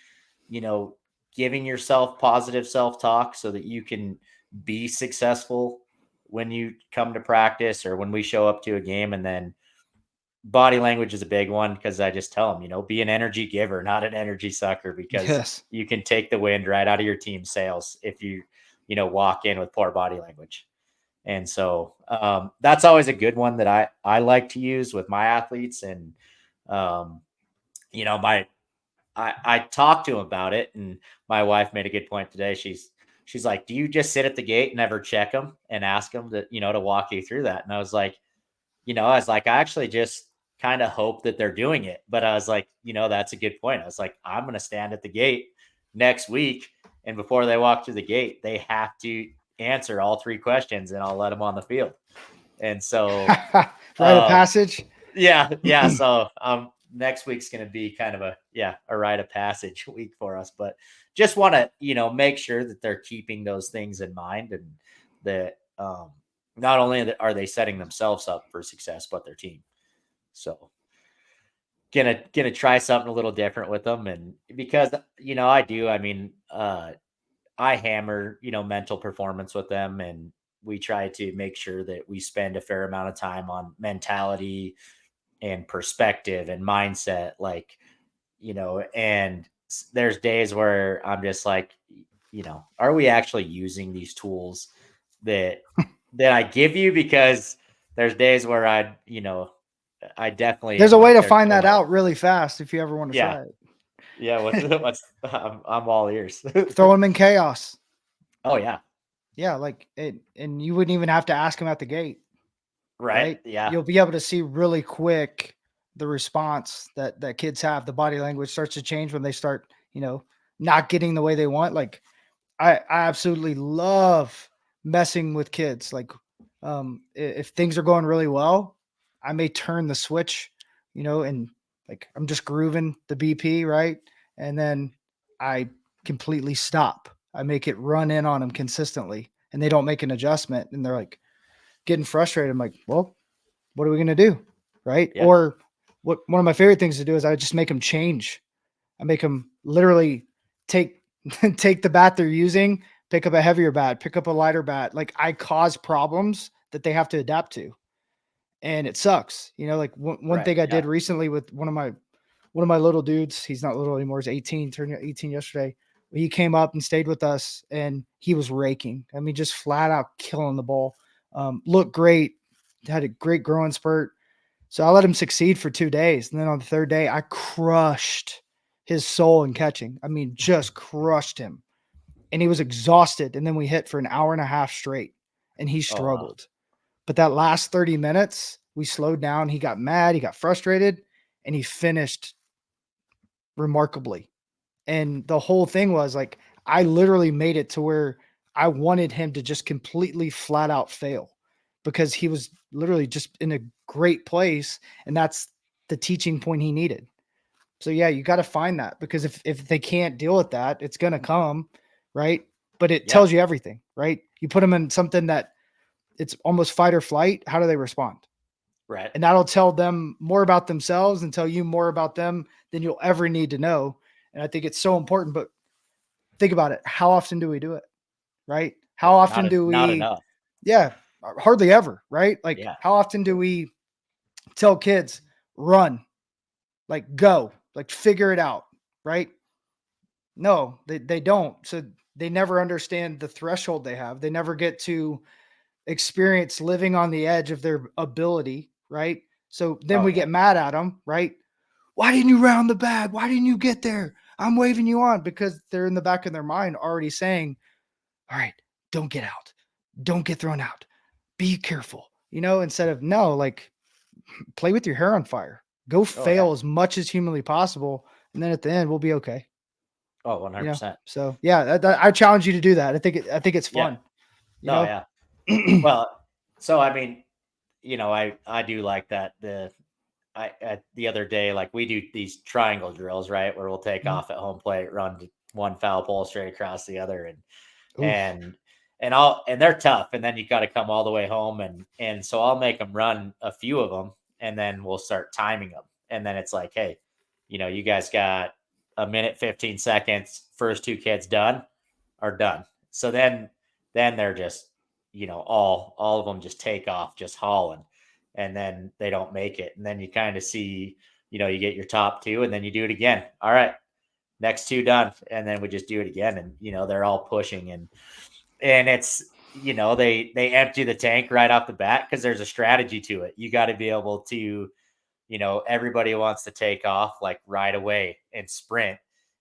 you know, giving yourself positive self-talk so that you can be successful when you come to practice or when we show up to a game. And then body language is a big one because I just tell them, be an energy giver, not an energy sucker, because Yes. you can take the wind right out of your team's sails if you walk in with poor body language. And so that's always a good one that I like to use with my athletes. And um, my I talked to him about it, and my wife made a good point today. She's like, "Do you just sit at the gate and never check them and ask them to walk you through that?" And I actually just kind of hope that they're doing it. But I was like, that's a good point. I was like, I'm going to stand at the gate next week, and before they walk through the gate, they have to answer all three questions, and I'll let them on the field. And so, Rite of um, passage. yeah. So next week's going to be kind of a rite of passage week for us, but just want to make sure that they're keeping those things in mind, and that not only are they setting themselves up for success, but their team. So gonna try something a little different with them, and because I do. I mean, I hammer mental performance with them, and we try to make sure that we spend a fair amount of time on mentality and perspective and mindset, and there's days where I'm just like, are we actually using these tools that I give you? Because there's days where I definitely There's am a way like, to there's find no that way. out really fast if you ever want to Yeah. try it. Yeah. What's I'm all ears. Throw them in chaos. Oh yeah. Yeah, like it, and you wouldn't even have to ask them at the gate, Right. right? Yeah. You'll be able to see really quick the response that kids have. The body language starts to change when they start, not getting the way they want. Like I absolutely love messing with kids. Like, if things are going really well, I may turn the switch, and like I'm just grooving the BP, right? And then I completely stop. I make it run in on them consistently, and they don't make an adjustment, and they're like getting frustrated. I'm like, well, what are we gonna do, right? Yeah. Or what? One of my favorite things to do is I just make them change. I make them literally take take the bat they're using, pick up a heavier bat, pick up a lighter bat. Like I cause problems that they have to adapt to, and it sucks. Like one Right. thing I Yeah. did recently with one of my little dudes. He's not little anymore. He's 18, turned 18 yesterday. He came up and stayed with us, and he was raking. I mean, just flat out killing the ball. Looked great. Had a great growing spurt. So I let him succeed for 2 days. And then on the third day, I crushed his soul in catching. I mean, just crushed him. And he was exhausted. And then we hit for an hour and a half straight, and he Oh wow. struggled. But that last 30 minutes, we slowed down. He got mad, he got frustrated, and he finished remarkably. And the whole thing was like, I literally made it to where I wanted him to just completely flat out fail because he was literally just in a great place. And that's the teaching point he needed. So yeah, you got to find that, because if they can't deal with that, it's going to come, right? But it Yeah. tells you everything, right? You put them in something that it's almost fight or flight. How do they respond? Right. And that'll tell them more about themselves and tell you more about them than you'll ever need to know. And I think it's so important. But think about it. How often do we do it? Right? How often do Not we, enough. yeah, hardly ever, right? Like, Yeah. how often do we tell kids, run, like, go, like, figure it out, right? No, they don't. So they never understand the threshold they have. They never get to experience living on the edge of their ability, right? So then Oh we yeah. get mad at them, right? Why didn't you round the bag? Why didn't you get there? I'm waving you on, because they're in the back of their mind already saying, all right, don't get out. Don't get thrown out. Be careful. Instead of, no, like, play with your hair on fire. Go Oh yeah. fail as much as humanly possible. And then at the end, we'll be okay. Oh, 100%. So yeah, I challenge you to do that. I think it's Yeah. fun, you No, know? yeah. Well, so I mean, I do like that. The other day, like we do these triangle drills, right? Where we'll take Mhm. off at home plate, run one foul pole straight across the other, Oof. and and they're tough. And then you got to come all the way home, and so I'll make them run a few of them, and then we'll start timing them. And then it's like, hey, you guys got a minute 15 seconds. First two kids done are done. So then then they're just, all of them just take off, just hauling, and then they don't make it. And then you kind of see, you get your top two, and then you do it again. All right, next two done, and then we just do it again, and they're all pushing, and it's they empty the tank right off the bat because there's a strategy to it. You got to be able to, everybody wants to take off like right away and sprint.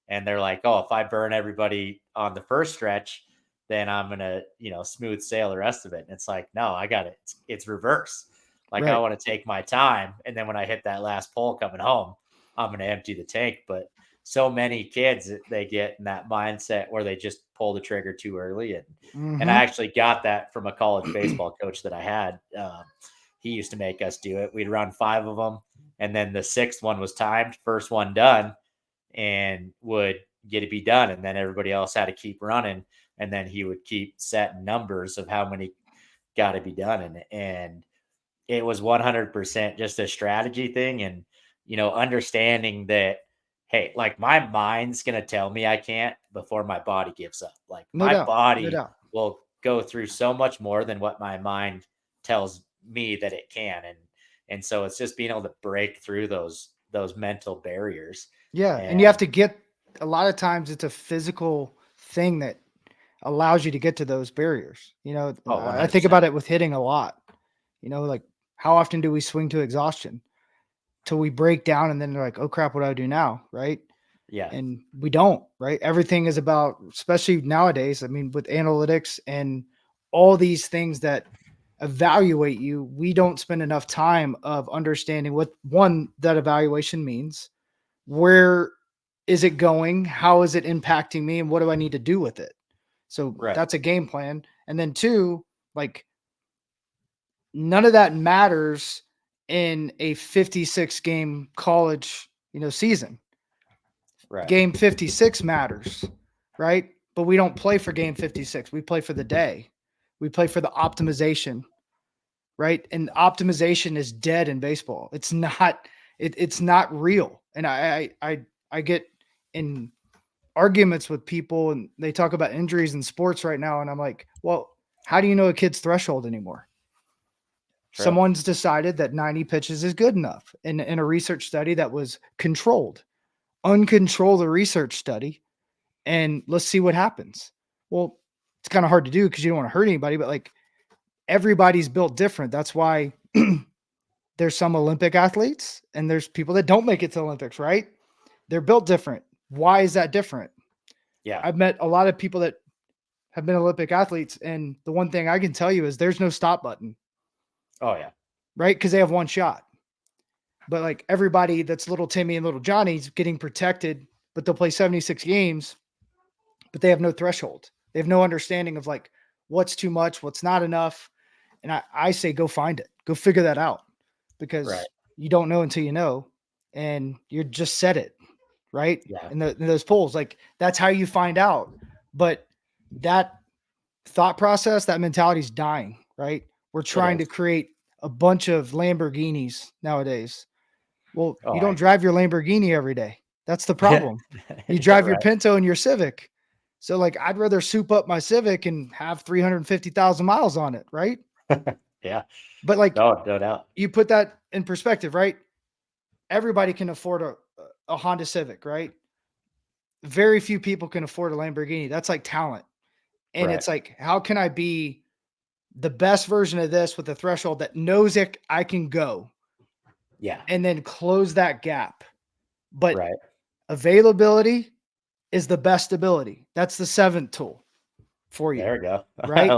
And they're like, oh, if I burn everybody on the first stretch, then I'm going to, smooth sail the rest of it. And it's like, no, I got it. It's reverse. Like, I Right. want to take my time. And then when I hit that last pole coming home, I'm going to empty the tank. But so many kids, they get in that mindset where they just pull the trigger too early. And I Mm-hmm. actually got that from a college baseball coach that I had. He used to make us do it. We'd run 5 of them, and then the 6th one was timed, first one done, and would get to be done. And then everybody else had to keep running. And then he would keep setting numbers of how many got to be done. And it was 100% just a strategy thing. And, understanding that, hey, like my mind's going to tell me I can't before my body gives up. Like No my doubt. No body doubt. will go through so much more than what my mind tells me that it can. And so it's just being able to break through those mental barriers. Yeah. And you have And to get, a lot of times it's a physical thing that allows you to get to those barriers. oh, I think about 100%. it with hitting a lot. Like how often do we swing to exhaustion till we break down and then they're like, oh crap, what do I do now? Right. Yeah. And we don't, right? Everything is about, especially nowadays, I mean, with analytics and all these things that evaluate you, we don't spend enough time of understanding what one, that evaluation means, where is it going, how is it impacting me, and what do I need to do with it. So Right. that's a game plan. And then two, like none of that matters in a 56 game college, season. Right. Game 56 matters, right? But we don't play for game 56. We play for the day. We play for the optimization, right? And optimization is dead in baseball. It's not it's not real. And I get in arguments with people and they talk about injuries in sports right now and I'm like, "Well, how do you know a kid's threshold anymore?" True. Someone's decided that 90 pitches is good enough in a research study that was controlled. Uncontrolled a research study and let's see what happens. Well, it's kind of hard to do because you don't want to hurt anybody, but like everybody's built different. That's why there's some Olympic athletes and there's people that don't make it to Olympics, right? They're built different. Why is that different? Yeah. I've met a lot of people that have been Olympic athletes, and the one thing I can tell you is there's no stop button, Oh, yeah. right? Because they have one shot. But like everybody that's little Timmy and little Johnny's getting protected, but they'll play 76 games, but they have no threshold. They have no understanding of like what's too much, what's not enough. And I say go find it. Go figure that out Right. because you don't know until you know. And you just said it, right? Yeah. In those polls, like that's how you find out. But that thought process, that mentality is dying, right? We're It trying to is. create a bunch of Lamborghinis nowadays. Well, Oh, you don't drive your Lamborghini every day. That's the yeah. problem. You Yeah, drive your right. Pinto and your Civic. So like I'd rather soup up my Civic and have 350,000 miles on it, right? Yeah. But like No, no doubt. you put that in perspective, right? Everybody can afford a Honda Civic, right? Very few people can afford a Lamborghini. That's like talent. And Right. it's like, how can I be the best version of this with a threshold that knows it I can go Yeah. and then close that gap? But Right. availability is the best ability. That's the seventh tool for you, There we go. right?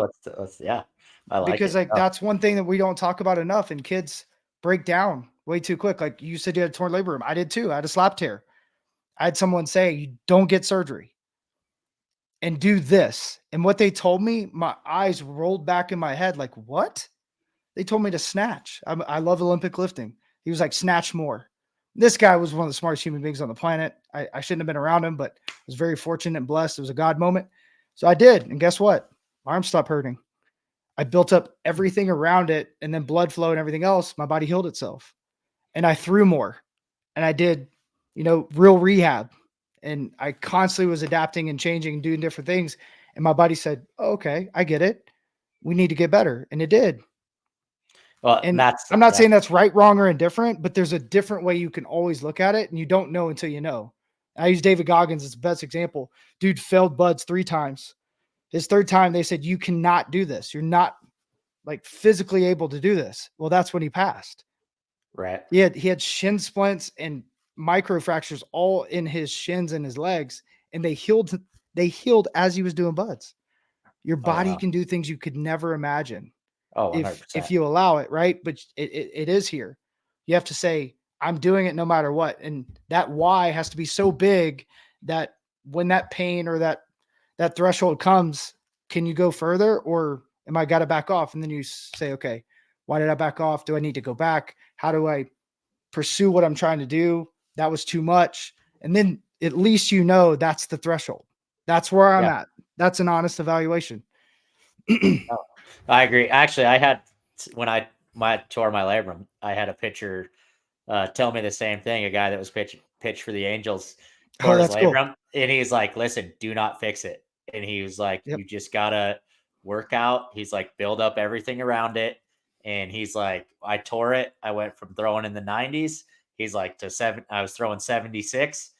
Yeah. I like Because it. like Oh, that's one thing that we don't talk about enough, and kids break down way too quick. Like you said, you had a torn labrum. I did too. I had a slap tear. I had someone say, "You don't get surgery and do this." And what they told me, my eyes rolled back in my head. Like what? They told me to snatch. I love Olympic lifting. He was like, snatch more. This guy was one of the smartest human beings on the planet. I shouldn't have been around him, but I was very fortunate and blessed. It was a God moment. So I did. And guess what? My arm stopped hurting. I built up everything around it and then blood flow and everything else. My body healed itself. And I threw more and I did, real rehab. And I constantly was adapting and changing and doing different things. And my body said, oh, okay, I get it. We need to get better. And it did. Well, And that's I'm not saying that's right, wrong, or indifferent, but there's a different way you can always look at it, and you don't know until you know. I use David Goggins as the best example. Dude failed buds 3 times. His third time, they said, you cannot do this. You're not like physically able to do this. Well, that's when he passed. right. He had shin splints and microfractures all in his shins and his legs, and they healed as he was doing buds. Your Oh, body wow. can do things you could never imagine Oh, if 100%. you allow it, right? But it is here. You have to say, I'm doing it no matter what. And that why has to be so big that when that pain or that threshold comes, can you go further, or am I got to back off? And then you say, okay, why did I back off? Do I need to go back? How do I pursue what I'm trying to do? That was too much. And then at least you know that's the threshold. That's where I'm Yeah. at. That's an honest evaluation. Oh, I agree. Actually, I had when I tore my labrum, I had a pitcher tell me the same thing. A guy that was pitched for the Angels Oh, tore his that's cool. labrum, and he's like, "Listen, do not fix it." And he was like, Yep. "You just gotta work out." He's like, "Build up everything around it." And he's like, "I tore it. I went from throwing in the 90s." He's like to seven. I was throwing 76.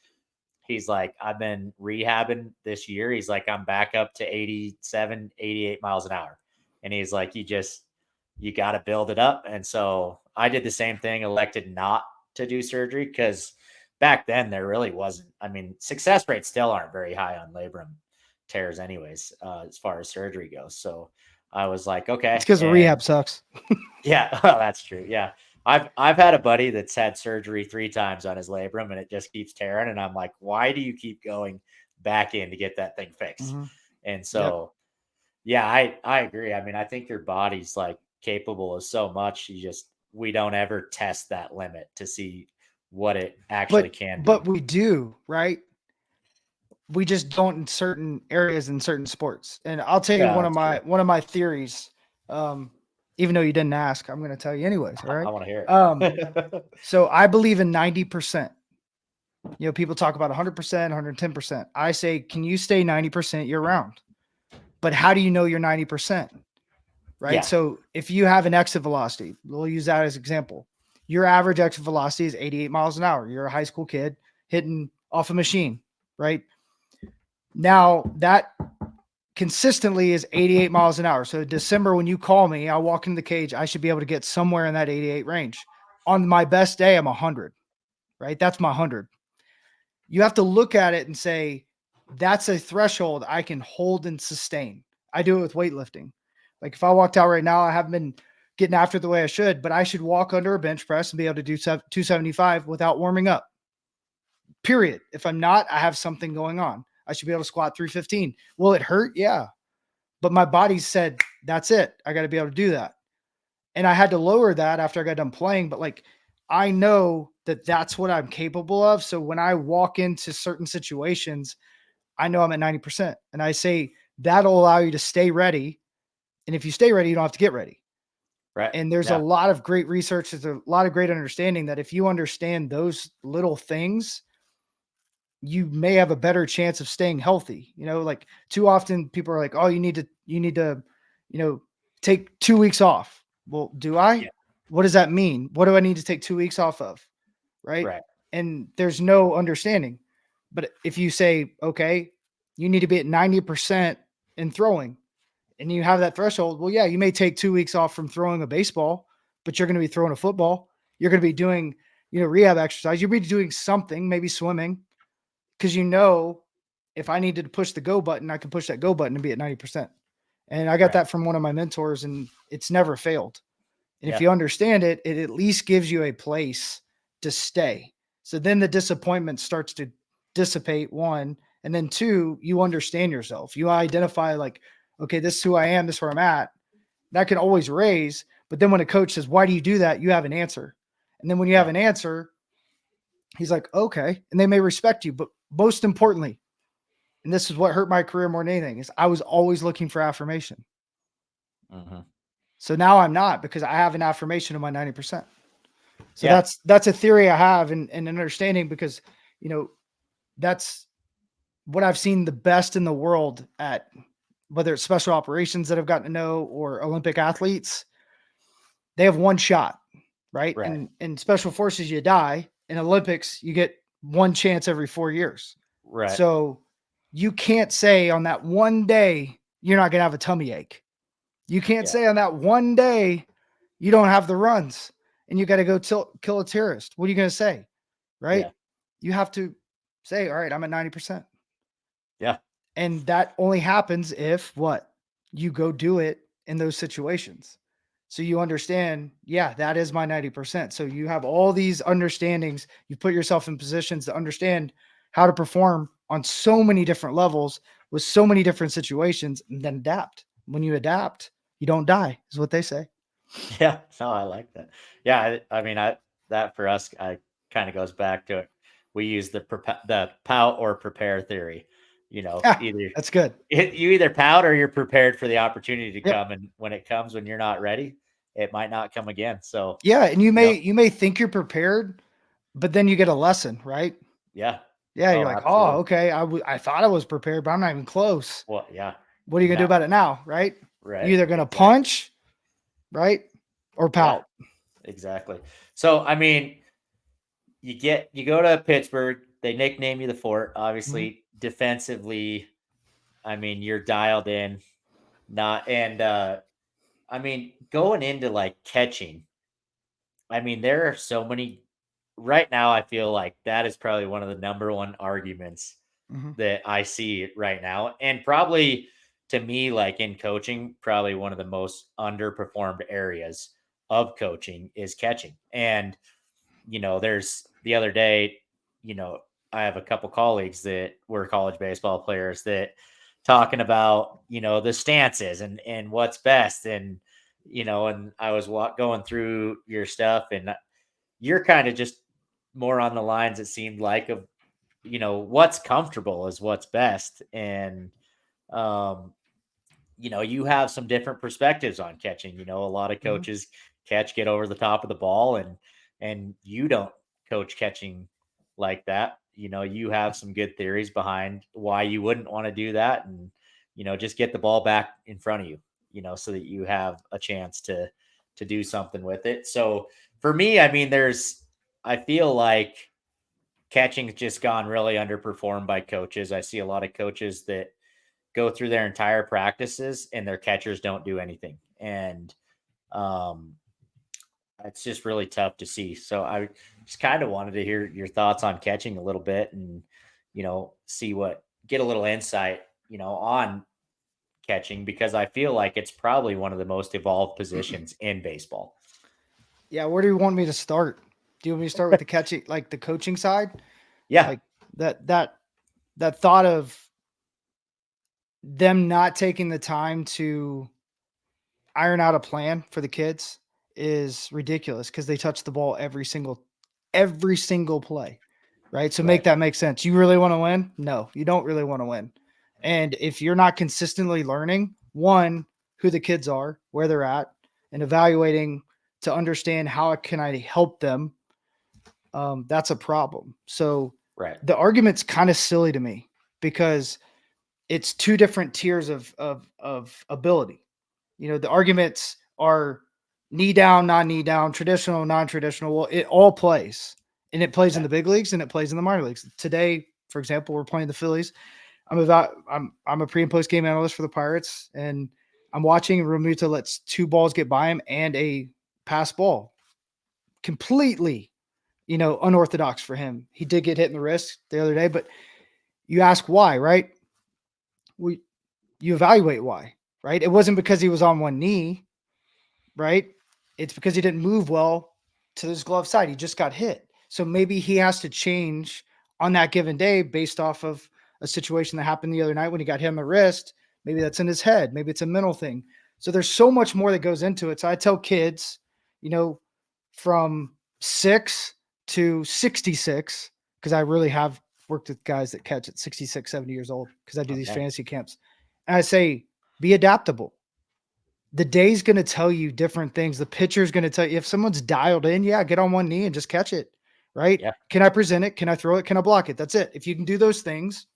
He's like, I've been rehabbing this year. He's like, I'm back up to 87, 88 miles an hour. And he's like, you got to build it up. And so I did the same thing, elected not to do surgery because back then there really wasn't. I mean, success rates still aren't very high on labrum tears, anyways, as far as surgery goes. So I was like, It's okay. because the And rehab sucks. yeah, well, that's true. Yeah. I've had a buddy that's had surgery 3 times on his labrum and it just keeps tearing, and I'm like, "Why do you keep going back in to get that thing fixed?" Mhm. And Yep. so, yeah, I agree. I mean, I think your body's, like, capable of so much, we don't ever test that limit to see what it actually can But do. we do, right? We just don't in certain areas in certain sports. And I'll tell you Yeah, one of that's my true. one of my theories. Um, Even though you didn't ask, I'm going to tell you anyways. All I right. wanna hear Um, it. so I believe in 90%. People talk about 100%, 110%. I say, can you stay 90% year round? But how do you know you're 90%? Right. Yeah, So if you have an exit velocity, we'll use that as example. Your average exit velocity is 88 miles an hour. You're a high school kid hitting off a machine, right? Now that consistently is 88 miles an hour. So December, when you call me, I walk into the cage, I should be able to get somewhere in that 88 range. On my best day, I'm 100, right? That's my 100. You have to look at it and say, that's a threshold I can hold and sustain. I do it with weightlifting. Like if I walked out right now, I haven't been getting after it the way I should, but I should walk under a bench press and be able to do 275 without warming up. Period. If I'm not, I have something going on. I should be able to squat 315. Will it hurt? Yeah. But my body said, that's it. I got to be able to do that. And I had to lower that after I got done playing. But like, I know that that's what I'm capable of. So when I walk into certain situations, I know I'm at 90%. And I say that'll allow you to stay ready. And if you stay ready, you don't have to get ready. right. And there's a Yeah, lot of great research. There's a lot of great understanding that if you understand those little things, you may have a better chance of staying healthy. Like too often people are like, oh, you need to, you know, take 2 weeks off. Well, do I? yeah, What does that mean? What do I need to take 2 weeks off of? Right. right, And there's no understanding. But if you say, okay, you need to be at 90% in throwing and you have that threshold, well, yeah, you may take 2 weeks off from throwing a baseball, but you're going to be throwing a football. You're going to be doing, rehab exercise. You'll be doing something, maybe swimming, because if I needed to push the go button, I can push that go button and be at 90%. And I got right. that from one of my mentors, and it's never failed. And if Yeah, you understand it, it at least gives you a place to stay. So then the disappointment starts to dissipate, one. And then two, you understand yourself. You identify, like, okay, this is who I am, this is where I'm at. That can always raise. But then when a coach says, why do you do that? You have an answer. And then when you have yeah, an answer, he's like, okay. And they may respect you. But most importantly, and this is what hurt my career more than anything, is I was always looking for affirmation. mhm. So now I'm not, because I have an affirmation of my 90%. So Yeah, that's a theory I have, and an understanding, because you know that's what I've seen the best in the world at. whether it's special operations that I've gotten to know or Olympic athletes, they have one shot, right? Right. In special forces, you die. In Olympics, you get one chance every 4 years. Right. So you can't say on that one day you're not going to have a tummy ache. You can't Yeah. say on that one day you don't have the runs and you got to go kill a terrorist. What are you going to say? Right? Yeah. You have to say, all right, I'm at 90%. Yeah. And that only happens if what? You go do it in those situations. So you understand, yeah, that is my 90%. So you have all these understandings. You put yourself in positions to understand how to perform on so many different levels with so many different situations and then adapt. When you adapt, you don't die, is what they say. Yeah, no, I like that. Yeah, I mean, that for us, I kind of goes back to it. We use the pout or prepare theory. You know, Yeah, either that's good. you either pout or you're prepared for the opportunity to Yep. come, and when it comes, when you're not ready, it might not come again. So, Yeah, and you know, you may think you're prepared, but then you get a lesson, right? yeah, Yeah, you're oh, like, "Oh, absolutely. okay. I thought I was prepared, but I'm not even close. Well, yeah, What are you gonna do now, about it now?" Right? You're right, either gonna exactly. punch, right, or Yeah, pout. exactly. So, I mean, you go to Pittsburgh, they nickname you the Fort. Mhm, Obviously, defensively, I mean, you're dialed in. Not and I mean, going into like catching, I mean, there are so many right now. I feel like that is probably one of the number one arguments mhm, that I see right now. And probably to me, like in coaching, probably one of the most underperformed areas of coaching is catching. And there's the other day, you know, I have a couple colleagues that were college baseball players that talking about, the stances and what's best. And I was going through your stuff, and you're kind of just more on the lines, it seemed like, of, what's comfortable is what's best. And, um, you have some different perspectives on catching. A lot of mhm, coaches get over the top of the ball, and you don't coach catching like that. You have some good theories behind why you wouldn't want to do that, and just get the ball back in front of you, so that you have a chance to do something with it. So for me, I mean, I feel like catching's just gone really underperformed by coaches. I see a lot of coaches that go through their entire practices and their catchers don't do anything. And um, it's just really tough to see. So I just kind of wanted to hear your thoughts on catching a little bit, and, get a little insight, on catching, because I feel like it's probably one of the most evolved positions in baseball. Yeah, where do you want me to start? Do you want me to start with the catching, like the coaching side? Yeah. Like that that thought of them not taking the time to iron out a plan for the kids is ridiculous because they touch the ball every single play, right? So make Right. that make sense. You really want to win? No, you don't really want to win. And if you're not consistently learning, one, who the kids are, where they're at, and evaluating to understand how can I help them, that's a problem. So Right. the argument's kind of silly to me because it's two different tiers of ability. The arguments are knee down, non knee down, traditional, non traditional. Well, it all plays, and it plays in Yeah. the big leagues and it plays in the minor leagues. Today, for example, we're playing the Phillies. I'm a pre and post game analyst for the Pirates, and I'm watching Remuta lets two balls get by him and a pass ball. Completely, unorthodox for him. He did get hit in the wrist the other day, but you ask why, right? We You evaluate why, right? It wasn't because he was on one knee, right? It's because he didn't move well to his glove side. He just got hit. So maybe he has to change on that given day based off of a situation that happened the other night when he got hit on the wrist. Maybe that's in his head. Maybe it's a mental thing. So there's so much more that goes into it. So I tell kids, you know, from 6 to 66, because I really have worked with guys that catch at 66, 70 years old because I do Oh, these dang. fantasy camps. And I say, be adaptable. The day's going to tell you different things. The pitcher's going to tell you if someone's dialed in, yeah, get on one knee and just catch it, right? Yeah. Can I present it? Can I throw it? Can I block it? That's it. If you can do those things,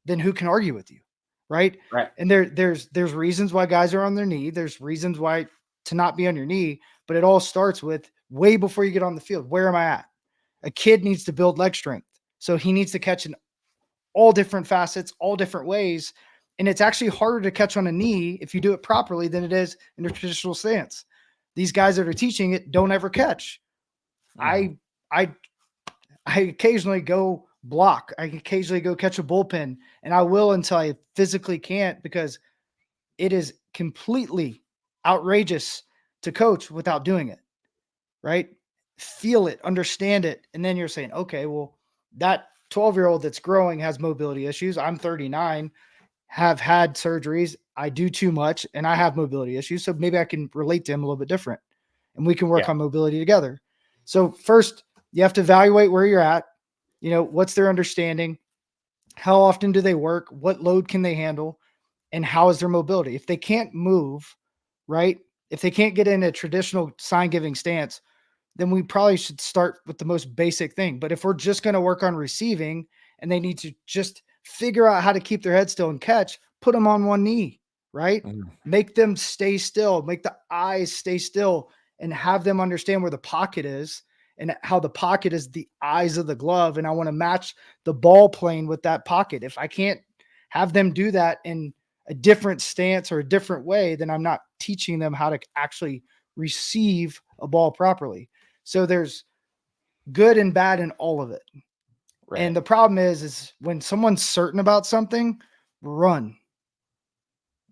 then who can argue with you, right? Right. And there's reasons why guys are on their knee. There's reasons why to not be on your knee, but it all starts with way before you get on the field. Where am I at? A kid needs to build leg strength. So he needs to catch in all different facets, all different ways. And it's actually harder to catch on a knee if you do it properly than it is in a traditional stance. These guys that are teaching it don't ever catch. Mhm. I I occasionally go block. I occasionally go catch a bullpen, and I will until I physically can't, because it is completely outrageous to coach without doing it, right? Feel it, understand it, and then you're saying, okay, well, that 12-year-old that's growing has mobility issues. I'm 39, have had surgeries. I do too much, and I have mobility issues. So maybe I can relate to him a little bit different, and we can work Yeah. on mobility together. So first, you have to evaluate where you're at. What's their understanding? How often do they work? What load can they handle? And how is their mobility? If they can't move, right? If they can't get in a traditional sign giving stance, then we probably should start with the most basic thing. But if we're just going to work on receiving and they need to just figure out how to keep their head still and catch, put them on one knee, right? Mhm. Make them stay still, make the eyes stay still, and have them understand where the pocket is and how the pocket is the eyes of the glove. And I want to match the ball plane with that pocket. If I can't have them do that in a different stance or a different way, then I'm not teaching them how to actually receive a ball properly. So there's good and bad in all of it. Right. And the problem is when someone's certain about something, run,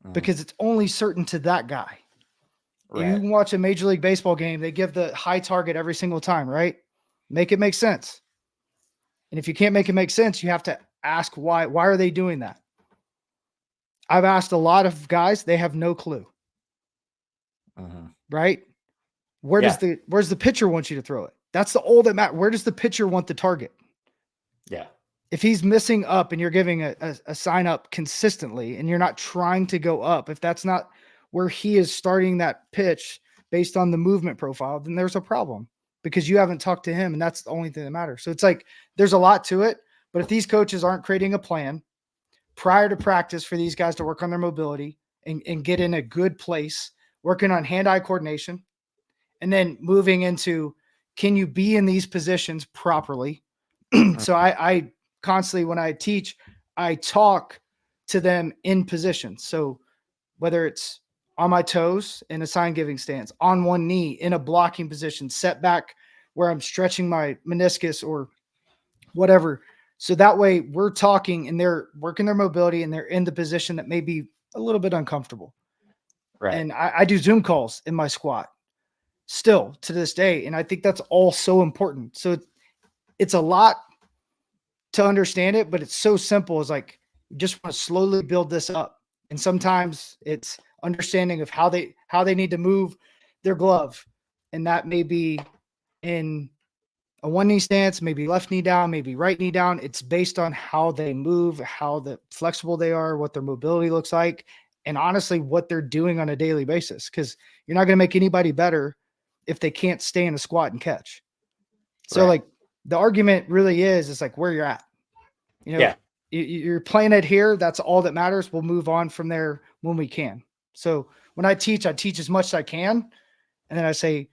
Mhm. because it's only certain to that guy. You Right. can watch a Major League Baseball game, they give the high target every single time, right? Make it make sense. And if you can't make it make sense, you have to ask why. Why are they doing that? I've asked a lot of guys, they have no clue, Mhm. right? Yeah. Where's the pitcher want you to throw it? That's the all that matter. Where does the pitcher want the target? Yeah. If he's missing up and you're giving a sign up consistently and you're not trying to go up, if that's not where he is starting that pitch based on the movement profile, then there's a problem because you haven't talked to him, and that's the only thing that matters. So it's like there's a lot to it. But if these coaches aren't creating a plan prior to practice for these guys to work on their mobility and get in a good place, working on hand-eye coordination, and then moving into, can you be in these positions properly? So Mhm. I constantly, when I teach, I talk to them in position. So whether it's on my toes in a sign giving stance, on one knee in a blocking position, set back where I'm stretching my meniscus or whatever. So that way we're talking and they're working their mobility and they're in the position that may be a little bit uncomfortable. Right. And I do Zoom calls in my squat still to this day. And I think that's all so important. So it's a lot to understand it, but it's so simple. It's like you just want to slowly build this up. And sometimes it's understanding of how they need to move their glove. And that may be in a one knee stance, maybe left knee down, maybe right knee down. It's based on how they move, how flexible they are, what their mobility looks like, and honestly, what they're doing on a daily basis. Because you're not going to make anybody better if they can't stay in a squat and catch. So, Right. like, the argument really is like where you're at. You know, Yeah. you're playing it here. That's all that matters. We'll move on from there when we can. So when I teach as much as I can. And then I say,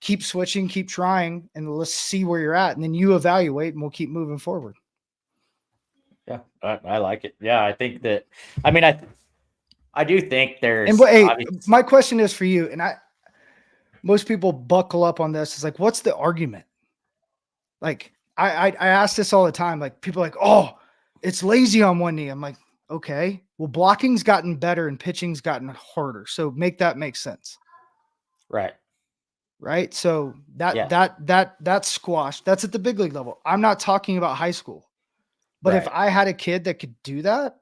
keep switching, keep trying, and let's see where you're at. And then you evaluate and we'll keep moving forward. Yeah. I like it. Yeah. I think that. I mean, I do think And there's hey, obviously. my question is for you. And most people buckle up on this. It's like, what's the argument? Like, I ask this all the time. Like, people are like, oh, it's lazy on one knee. I'm like, okay, well, blocking's gotten better and pitching's gotten harder. So make that make sense. Right. Right. So Yeah. that's squash. That's at the big league level. I'm not talking about high school. But if Right. I had a kid that could do that,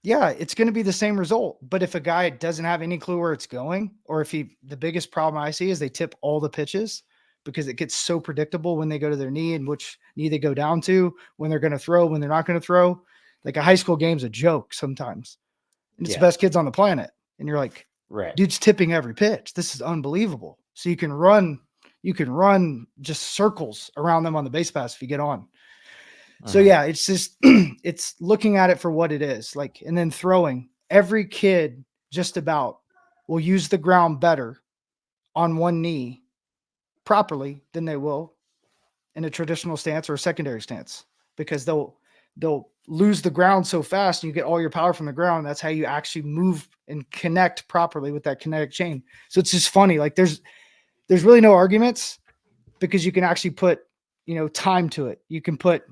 yeah, it's going to be the same result. But if a guy doesn't have any clue where it's going, or if the biggest problem I see is they tip all the pitches because it gets so predictable when they go to their knee and which knee they go down to, when they're going to throw, when they're not going to throw. Like a high school game's a joke sometimes. And it's the Yeah. best kids on the planet. And you're like, Right. dude's tipping every pitch. This is unbelievable. So you can run just circles around them on the base pass if you get on. So yeah, it's just it's looking at it for what it is, like, and then throwing. Every kid just about will use the ground better on one knee properly than they will in a traditional stance or a secondary stance, because they'll lose the ground so fast and you get all your power from the ground. That's how you actually move and connect properly with that kinetic chain. So it's just funny. Like there's really no arguments, because you can actually put, time to it. You can put,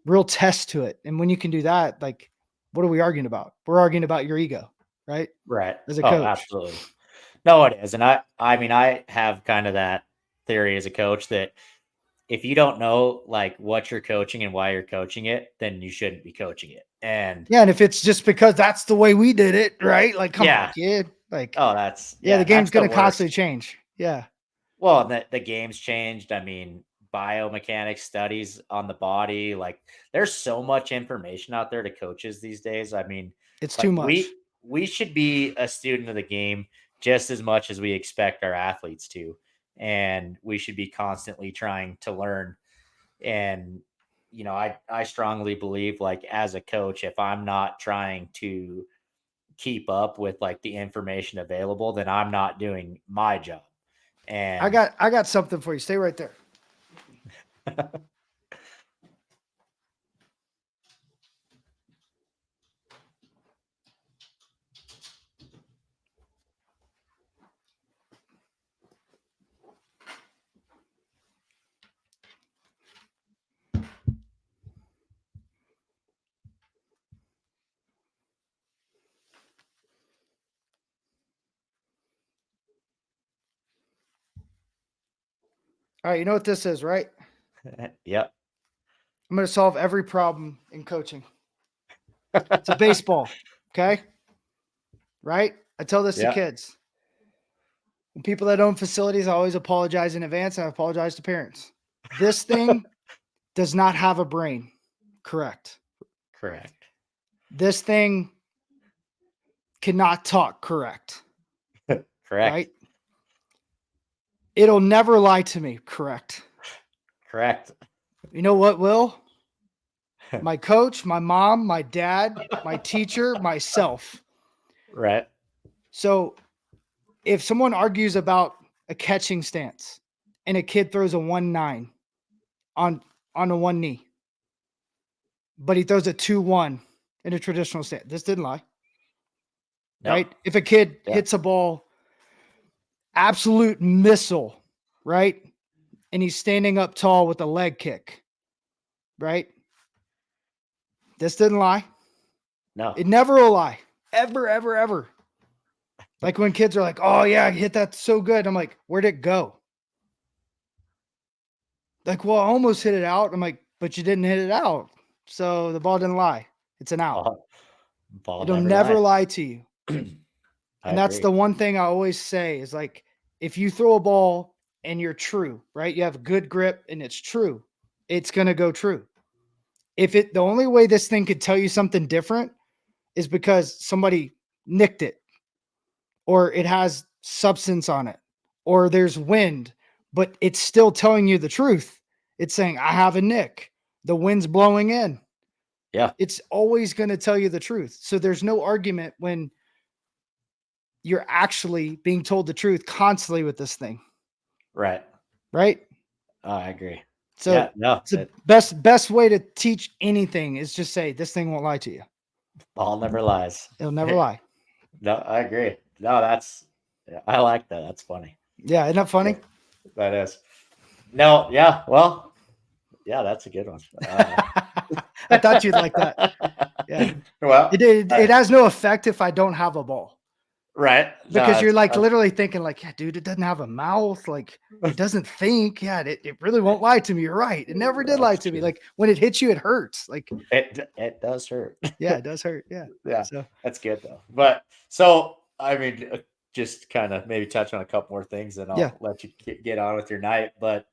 real tests to it. And when you can do that, like, what are we arguing about? We're arguing about your ego, right? Right. As a Oh, coach. absolutely. No, it is. And I mean, I have kind of that theory as a coach that if you don't know like what you're coaching and why you're coaching it, then you shouldn't be coaching it. And Yeah. And if it's just because that's the way we did it, right? Like, come on, yeah. kid. Like, Oh, yeah, the that's game's the going to constantly worst. change. Yeah. Well, and the game's changed. I mean, biomechanics studies on the body, like there's so much information out there to coaches these days. I mean, It's too like much. we should be a student of the game just as much as we expect our athletes to. And we should be constantly trying to learn. And I strongly believe like as a coach, if I'm not trying to keep up with like the information available, then I'm not doing my job. And I got something for you. Stay right there. All right. You know what this is, right? yep. I'm going to solve every problem in coaching. It's a baseball. Okay. Right. I tell this to Yeah. kids. When people that own facilities, I always apologize in advance. And I apologize to parents. This thing does not have a brain. Correct. Correct. This thing cannot talk. Correct. Correct. Right. It'll never lie to me. Correct. Correct. You know what will? My coach, my mom, my dad, my teacher, myself. Right. So if someone argues about a catching stance and a kid throws a 1-9 on a one knee, but he throws a 2-1 in a traditional stance, this didn't lie, No. right? If a kid Yeah. hits a ball, absolute missile, right? And he's standing up tall with a leg kick, right? This didn't lie. No. It never will lie. Ever, ever, ever. Like when kids are like, oh yeah, I hit that so good. I'm like, where'd it go? Like, well, I almost hit it out. I'm like, but you didn't hit it out. So the ball didn't lie. It's an out. Ball It'll never never lies. lie to you. I And that's agree. the one thing I always say is like, if you throw a ball and you're true, right? You have good grip and it's true, it's going to go true. The only way this thing could tell you something different is because somebody nicked it, or it has substance on it, or there's wind, but it's still telling you the truth. It's saying, I have a nick. The wind's blowing in. Yeah. It's always going to tell you the truth. So there's no argument when you're actually being told the truth constantly with this thing. Right. Right. Oh, I agree. So Yeah. No. it's the best way to teach anything is just say, this thing won't lie to you. Ball never lies. It'll never lie. No, I agree. No, I like that. That's funny. Yeah. Isn't that funny? That is. No. Yeah. Well. Yeah, that's a good one. I thought you'd like that. Yeah. Well. It has no effect if I don't have a ball. Right. Because No, you're like literally thinking like, yeah, dude, it doesn't have a mouth. Like it doesn't think. Yeah, it really won't lie to me. You're right. It never did lie that's to me. true. Like when it hits you, it hurts. Like, It does hurt. yeah, it does hurt. Yeah. Yeah, So that's good though. But so I mean, just kind of maybe touch on a couple more things, and yeah. I'll let you get on with your night. But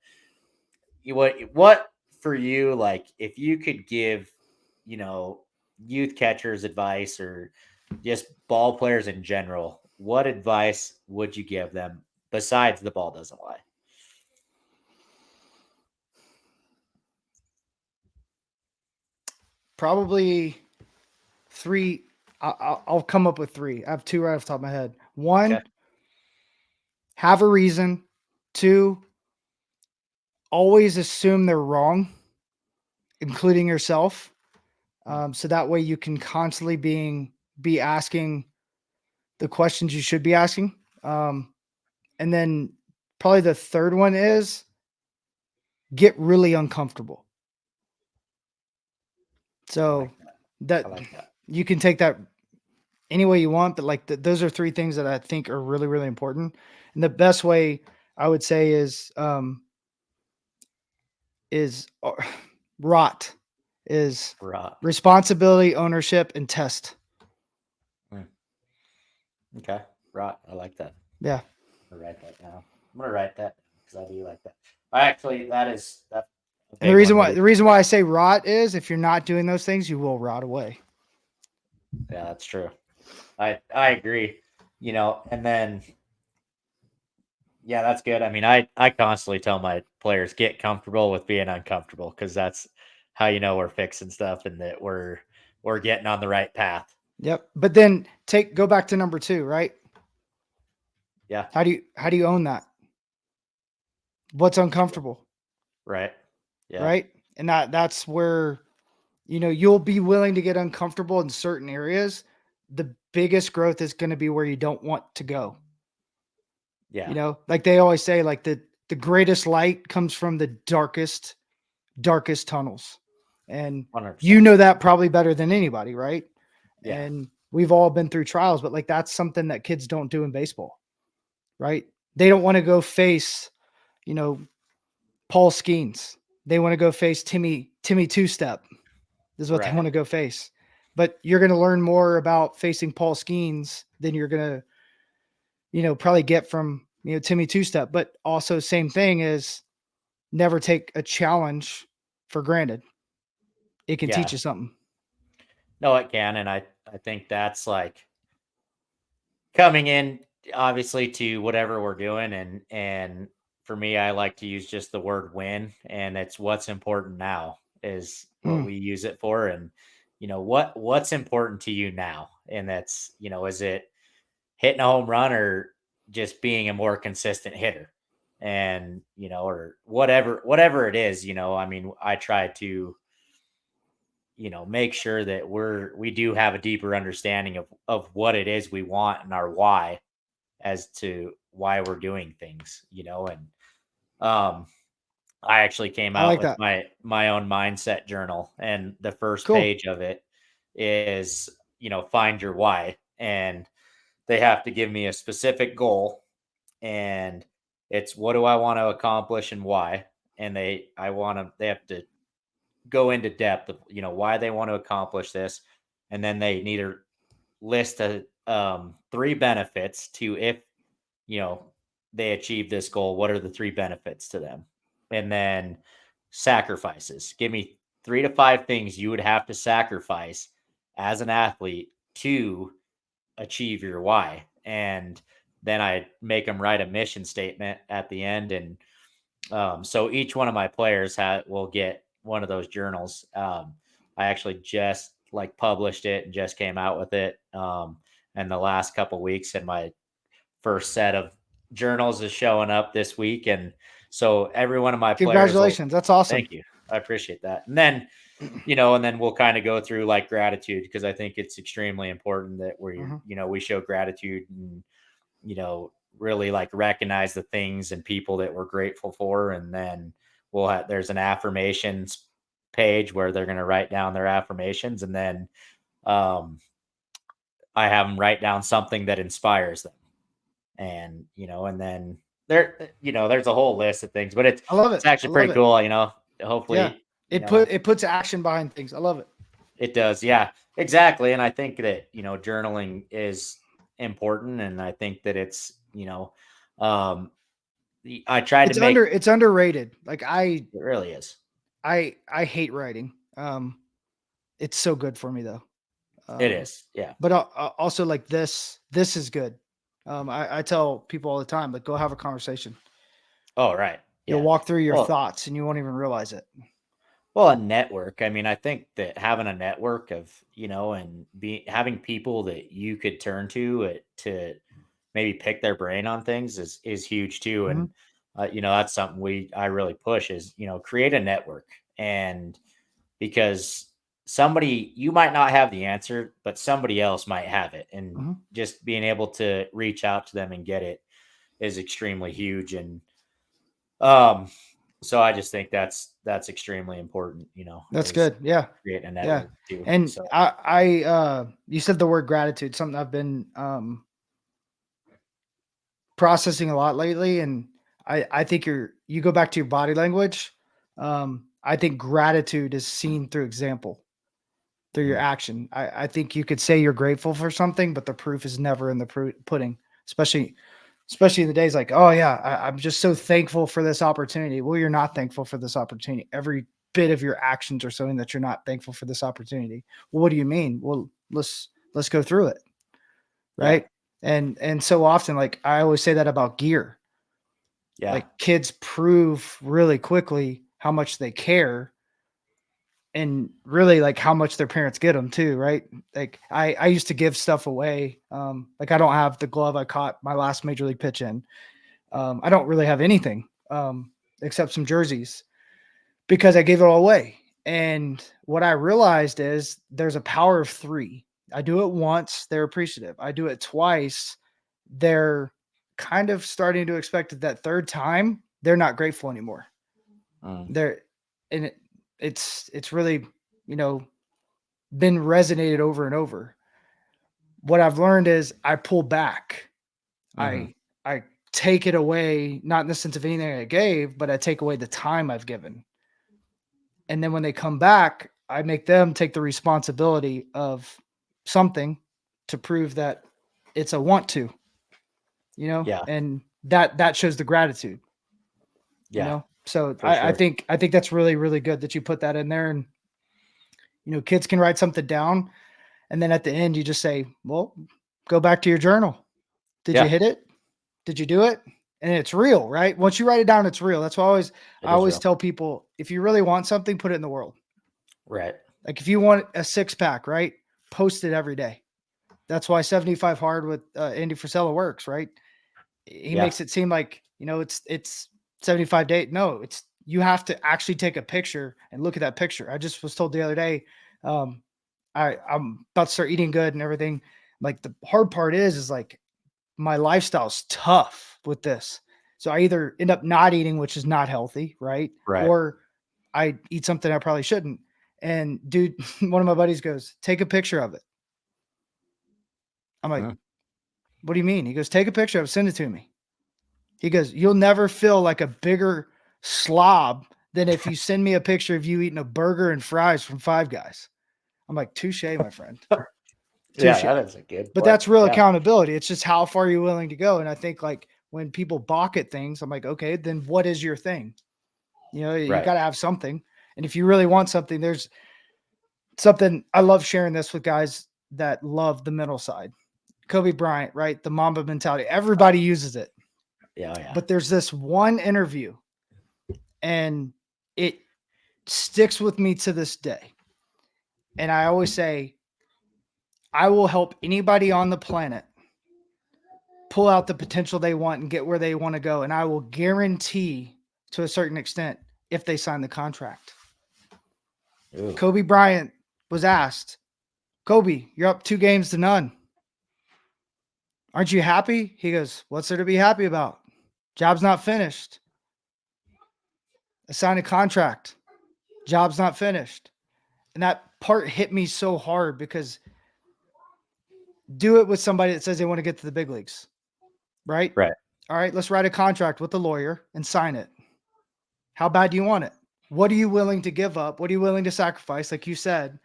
what for you? Like, if you could give, you know, youth catchers advice or just ball players in general, what advice would you give them besides the ball doesn't lie? Probably three. I'll come up with three. I have two right off the top of my head. One, Okay. have a reason. Two, always assume they're wrong, including yourself. Mm. So that way you can constantly be asking the questions you should be asking. And then probably the third one is get really uncomfortable. I So like that. I that like that. you can take that any way you want, but like those are three things that I think are really, really important. And the best way I would say is rot is Rot. responsibility, ownership, and test. Mm. Okay. Rot. I like that. Yeah. I'm gonna write that down. I'm gonna write that because I do like that. I actually, that's a And the big reason one. But why it, the reason why I say rot is if you're not doing those things, you will rot away. yeah, that's true. I agree. And then yeah, that's good. I mean, I constantly tell my players get comfortable with being uncomfortable because that's how we're fixing stuff and that we're getting on the right path. Yep. But then go back to number two, right? Yeah. How do you own that? What's uncomfortable, Right. Yeah. right? And that's where you'll be willing to get uncomfortable in certain areas. The biggest growth is going to be where you don't want to go. Yeah. Like they always say, like the greatest light comes from the darkest tunnels. And 100%. that probably better than anybody, right? Yeah. And we've all been through trials, but like that's something that kids don't do in baseball, right? They don't want to go face, you know, Paul Skeens. They want to go face Timmy Two Step. This is what they Right. want to go face. But you're going to learn more about facing Paul Skeens than you're going to, probably get from, Timmy Two Step. But also, same thing is never take a challenge for granted. It can teach Yeah. you something. No, it can, and I think that's like coming in obviously to whatever we're doing, and for me, I like to use just the word win, and it's what's important now is what Mm, we use it for, and what's important to you now, and that's is it hitting a home run or just being a more consistent hitter, and or whatever it is, I mean, I try to make sure that we do have a deeper understanding of what it is we want and our why as to why we're doing things, and um I actually came I out like with that. my own mindset journal, and the first Cool. page of it is, find your why, and they have to give me a specific goal, and it's what do I want to accomplish and why, and they have to go into depth of why they want to accomplish this, and then they need to list three benefits to if you know they achieve this goal. What are the three benefits to them? And then sacrifices. Give me 3 to 5 things you would have to sacrifice as an athlete to achieve your why. And then I make them write a mission statement at the end, and so each one of my players will get one of those journals. I actually just like published it and just came out with it. And the last couple weeks, and my first set of journals is showing up this week, and so every one of my players will. Congratulations. That's awesome. Thank you. I appreciate that. And then we'll kind of go through like gratitude because I think it's extremely important that Mhm. we show gratitude and really like recognize the things and people that we're grateful for. And then there's an affirmations page where they're going to write down their affirmations. And then um, I have them write down something that inspires them. And then there's a whole list of things, but it's, I love it's it. I actually love pretty it. cool. Yeah. Hopefully, It puts action behind things. I love it. it does. Yeah, exactly. And I think that, journaling is important. And I think that um, I tried to make It's underrated. Like it really is. I hate writing. It's so good for me though. It Um, is. Yeah. but also like this is good. I tell people all the time, like go have a conversation. Oh, right. You'll Yeah. walk through your Well, thoughts and you won't even realize it. Well, a network. I mean, I think that having a network of, and having people that you could turn to maybe pick their brain on things is huge too. Mhm, And that's something I really push is, create a network. And because somebody you might not have the answer, but somebody else might have it. And mhm. just being able to reach out to them and get it is extremely huge. And um so I just think that's extremely important, That's is good. Yeah. creating a Yeah. network too. And So you said the word gratitude, something I've been processing a lot lately. And I think you go back to your body language. I think gratitude is seen through example, through your mm, action. I think you could say you're grateful for something, but the proof is never in the pudding, especially in the days like, oh yeah, I'm just so thankful for this opportunity. Well, you're not thankful for this opportunity. Every bit of your actions are showing that you're not thankful for this opportunity. Well, what do you mean? Well, let's go through it, yeah, right? And so often, like I always say that about gear. yeah, Like kids prove really quickly how much they care and really like how much their parents get them too, right? Like I used to give stuff away. Like I don't have the glove I caught my last major league pitch in. I don't really have anything except some jerseys because I gave it all away. And what I realized is there's a power of three. I do it once, they're appreciative. I do it twice, they're kind of starting to expect it that third time, they're not grateful anymore. mm, They're and it's really, you know, been resonated over and over. What I've learned is I pull back. mhm, I take it away, not in the sense of anything I gave, but I take away the time I've given. And then when they come back, I make them take the responsibility of something to prove that it's a want to, yeah, and that shows the gratitude, yeah, So for sure. I think that's really, really good that you put that in there. And kids can write something down and then at the end you just say, well, go back to your journal. Did you Yeah, hit it? Did you do it? And it's real, right? Once you write it down, it's real. That's why it I is always real. tell people if you really want something, put it in the world. Right. Like if you want a six pack, right? Post it every day. That's why 75 hard with Andy Frisella works, right? He Yeah. makes it seem like, it's 75 day. No, it's you have to actually take a picture and look at that picture. I just was told the other day, um, I'm about to start eating good and everything. Like the hard part is like my lifestyle's tough with this. So I either end up not eating, which is not healthy, right? Right. Or I eat something I probably shouldn't. And dude, one of my buddies goes, take a picture of it. I'm like, Mm. what do you mean? He goes, take a picture of it, send it to me. He goes, you'll never feel like a bigger slob than if you send me a picture of you eating a burger and fries from Five Guys. I'm like, touche, my friend. Yeah, Touche. that is a good But point. that's real Yeah. accountability. It's just how far you're willing to go. And I think like when people balk at things, I'm like, okay, then what is your thing? You Right. got to have something. And if you really want something, there's something I love sharing this with guys that love the mental side. Kobe Bryant, right? The Mamba mentality. Everybody uses it. Yeah, oh, yeah. But there's this one interview and it sticks with me to this day. And I always say, I will help anybody on the planet pull out the potential they want and get where they want to go. And I will guarantee to a certain extent if they sign the contract. Ooh. Kobe Bryant was asked, Kobe, you're up 2-0. Aren't you happy? He goes, what's there to be happy about? Job's not finished. I signed a contract. Job's not finished. And that part hit me so hard because do it with somebody that says they want to get to the big leagues, right? Right. All right, let's write a contract with the lawyer and sign it. How bad do you want it? What are you willing to give up? What are you willing to sacrifice? Like you said,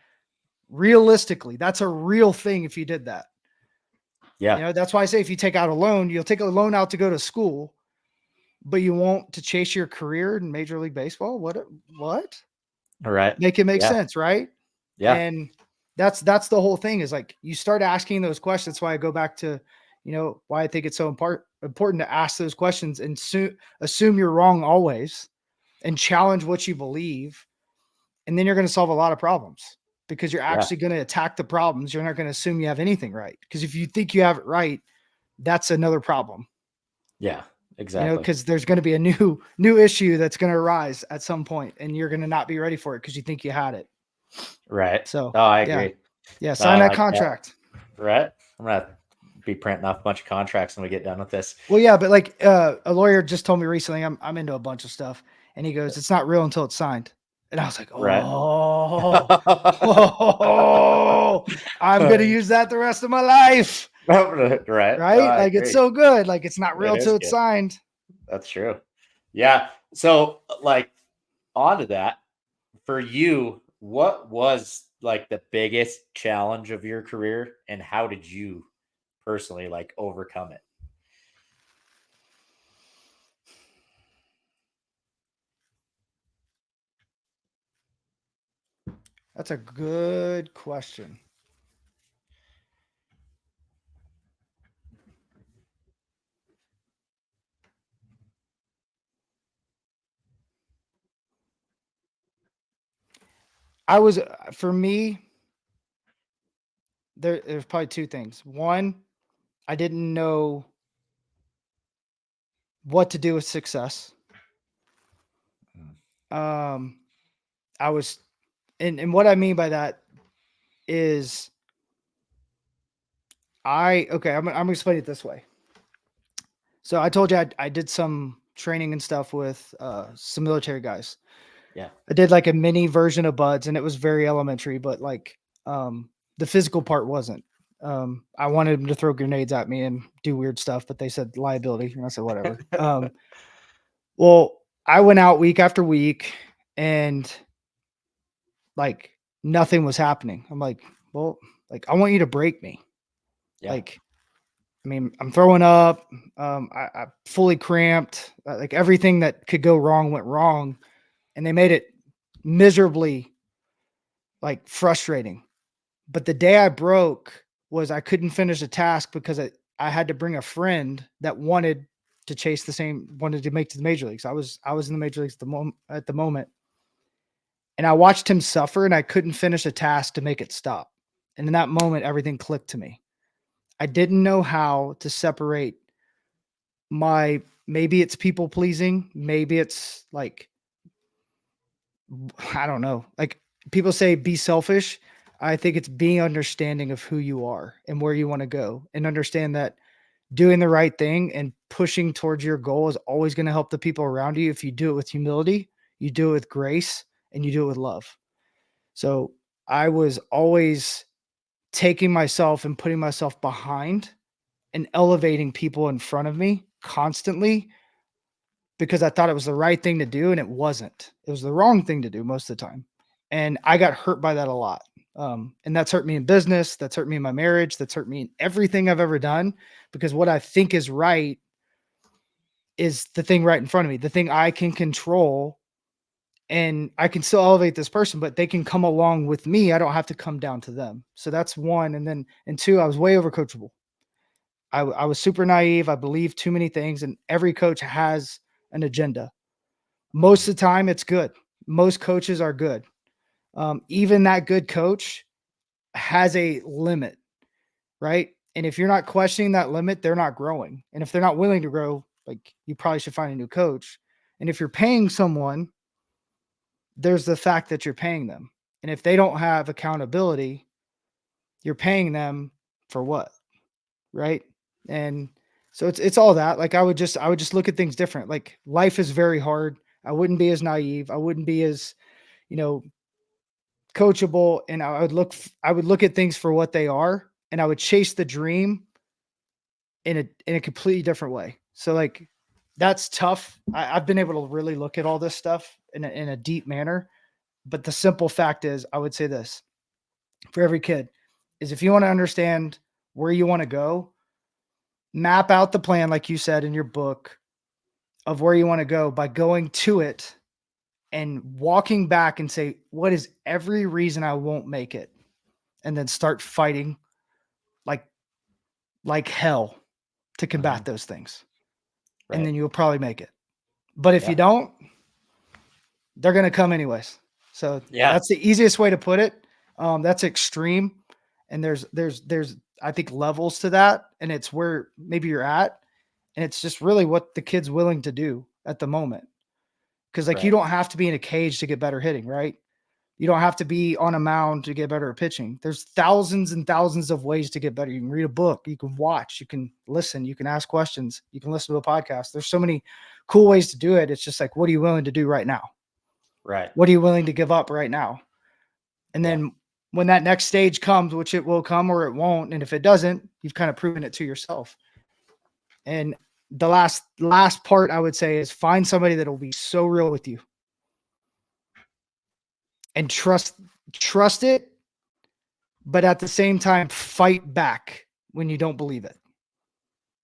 realistically, that's a real thing if you did that. Yeah. That's why I say if you take out a loan, you'll take a loan out to go to school, but you won't to chase your career in Major League Baseball. What? Right. Make it make Yeah. sense, right? Yeah. And that's the whole thing is like you start asking those questions. That's why I go back to, why I think it's so important to ask those questions and assume you're wrong always and challenge what you believe and then you're going to solve a lot of problems because you're Yeah. actually going to attack the problems. You're not going to assume you have anything right. Because if you think you have it right, that's another problem. Yeah. You know, Exactly. because there's going to be a new issue that's going to arise at some point, and you're going to not be ready for it because you think you had it. Right. So Oh, I yeah, agree. yeah, No, sign I that like that. contract. Right. I'm gonna be printing off a bunch of contracts when we get done with this. Well, yeah, but like a lawyer just told me recently, I'm into a bunch of stuff, and he goes, "It's not real until it's signed," and I was like, Right. "Oh, oh, I'm gonna use that the rest of my life." Right. No, Right? I Like it's agree. so good. Like it's not It real is till it's good. signed. That's true. Yeah. So, like, on to that, for you, what was like the biggest challenge of your career, and how did you personally like overcome it? That's a good question. I was for me, there's probably two things. One, I didn't know what to do with success. Mm. Um, I was, and what I mean by that is okay, I'm gonna explain it this way. So I told you I did some training and stuff with some military guys. Yeah. I did like a mini version of Buds, and it was very elementary, but like the physical part wasn't. I wanted them to throw grenades at me and do weird stuff, but they said liability, and I said whatever. Well, I went out week after week, and like nothing was happening. I'm like, well, like I want you to break me. Yeah. Like, I mean, I'm throwing up. I fully cramped. Like everything that could go wrong went wrong, and they made it miserably like frustrating. But the day I broke was I couldn't finish a task because I had to bring a friend that wanted to chase the same, wanted to make to the major leagues. I was in the major leagues at the moment, and I watched him suffer, and I couldn't finish a task to make it stop. And in that moment, everything clicked to me. I didn't know how to separate my, maybe it's people pleasing, maybe it's like I don't know. Like people say be selfish. I think it's being understanding of who you are and where you want to go, and understand that doing the right thing and pushing towards your goal is always going to help the people around you if you do it with humility, you do it with grace, and you do it with love. So I was always taking myself and putting myself behind and elevating people in front of me constantly because I thought it was the right thing to do, and it wasn't. It was the wrong thing to do most of the time. And I got hurt by that a lot. And that's hurt me in business. That's hurt me in my marriage. That's hurt me in everything I've ever done because what I think is right is the thing right in front of me, the thing I can control. And I can still elevate this person, but they can come along with me. I don't have to come down to them. So that's one. And two, I was way overcoachable. I was super naive. I believed too many things, and every coach has an agenda. Most of the time, it's good. Most coaches are good. Even that good coach has a limit, right? And if you're not questioning that limit, they're not growing. And if they're not willing to grow, like you probably should find a new coach. And if you're paying someone, there's the fact that you're paying them. And if they don't have accountability, you're paying them for what? Right? And so it's all that. Like I would just look at things different. Like life is very hard. I wouldn't be as naive. I wouldn't be as, you know, coachable, and I would look at things for what they are, and I would chase the dream in a completely different way. So like that's tough. I've been able to really look at all this stuff in a deep manner. But the simple fact is, I would say this for every kid is if you want to understand where you want to go, map out the plan, like you said in your book, of where you want to go by going to it and walking back and say, what is every reason I won't make it? And then start fighting like like hell to Mhm. combat those things. And Right. then you'll probably make it. But if you Yeah. don't, they're going to come anyways. So Yeah. that's the easiest way to put it. That's extreme, and there's I think levels to that, and it's where maybe you're at, and it's just really what the kid's willing to do at the moment. Because like you Right. don't have to be in a cage to get better hitting, right? You don't have to be on a mound to get better at pitching. There's thousands and thousands of ways to get better. You can read a book, you can watch, you can listen, you can ask questions, you can listen to a podcast. There's so many cool ways to do it. It's just like, what are you willing to do right now? Right. What are you willing to give up right now? And Yeah. then when that next stage comes, which it will come or it won't, and if it doesn't, you've kind of proven it to yourself. And the last part I would say is find somebody that will be so real with you and trust it, but at the same time fight back when you don't believe it.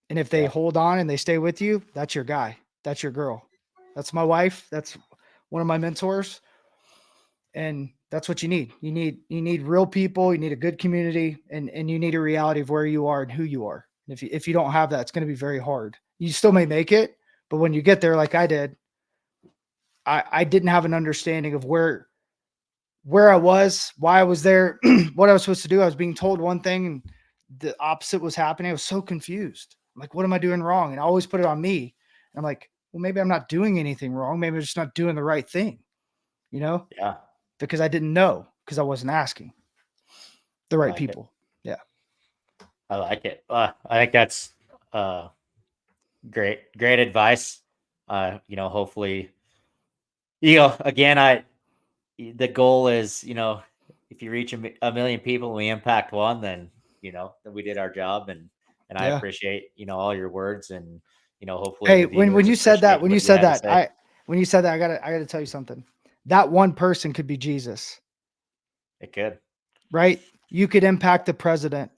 And if they Yeah. hold on and they stay with you, that's your guy. That's your girl. That's my wife. That's one of my mentors. And that's what you need. You need real people, you need a good community, and you need a reality of where you are and who you are. And if you don't have that, it's going to be very hard. You still may make it, but when you get there like I did, I didn't have an understanding of where I was, why I was there, what I was supposed to do. I was being told one thing and the opposite was happening. I was so confused. I'm like, what am I doing wrong? And I always put it on me. And I'm like, well, maybe I'm not doing anything wrong. Maybe I'm just not doing the right thing, you know, Yeah. because I didn't know because I wasn't asking the I right like it. people. Yeah. I like it. I think that's uh great advice. Hopefully, again, the goal is, if you reach a million people and we impact one, then we did our job. And I Yeah. appreciate, all your words, and, hopefully Hey, the when viewers you said that, appreciate what you had to say. when you said that, I gotta tell you something. That one person could be Jesus, It could. right? You could impact the president.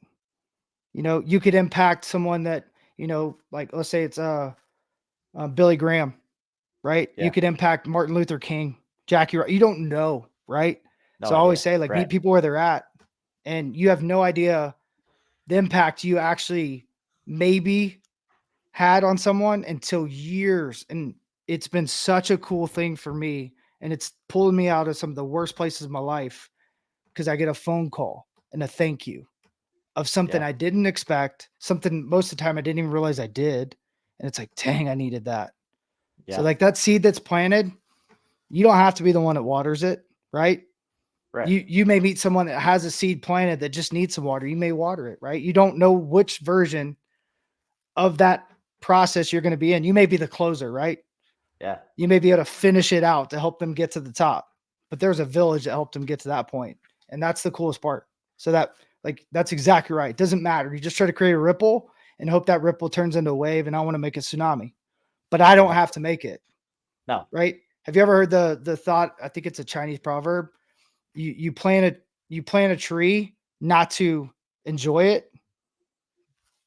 You could impact someone that, like let's say it's Billy Graham, right? You Yeah. could impact Martin Luther King, Jackie. You don't know, right? No So I always idea. say, like, Right. meet people where they're at, and you have no idea the impact you actually maybe had on someone until years. And it's been such a cool thing for me, and it's pulling me out of some of the worst places of my life because I get a phone call and a thank you of something Yeah. I didn't expect, something most of the time I didn't even realize I did. And it's like, dang, I needed that. So Yeah. like that seed that's planted, you don't have to be the one that waters it, right? Right. You may meet someone that has a seed planted that just needs some water. You may water it, right? You don't know which version of that process you're going to be in. You may be the closer, right? Yeah. You may be able to finish it out to help them get to the top. But there's a village that helped them get to that point. And that's the coolest part. So that's exactly right. It doesn't matter. You just try to create a ripple and hope that ripple turns into a wave. And I want to make a tsunami, but I I don't like have it. to make it. No. Right. Have you ever heard the thought? I think it's a Chinese proverb. You plant a tree not to enjoy it,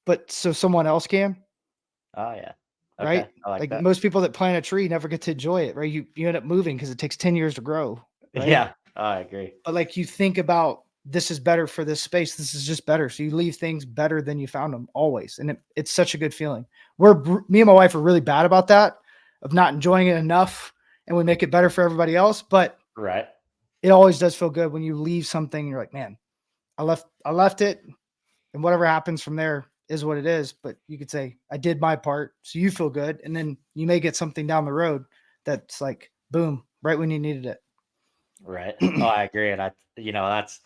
but so someone else can, Oh yeah. right? Okay. I like Like that. most people that plant a tree never get to enjoy it, right? You end up moving because it takes 10 years to grow, right? Yeah. I agree. But like you think about this is better for this space. This is just better. So you leave things better than you found them always. And it's such a good feeling. Me and my wife are really bad about that, of not enjoying it enough, and we make it better for everybody else. But Right. it always does feel good when you leave something and you're like, man, I left it, and whatever happens from there is what it is. But you could say, I did my part. So you feel good. And then you may get something down the road that's like, boom, right when you needed Right. Oh, it. I agree. And that's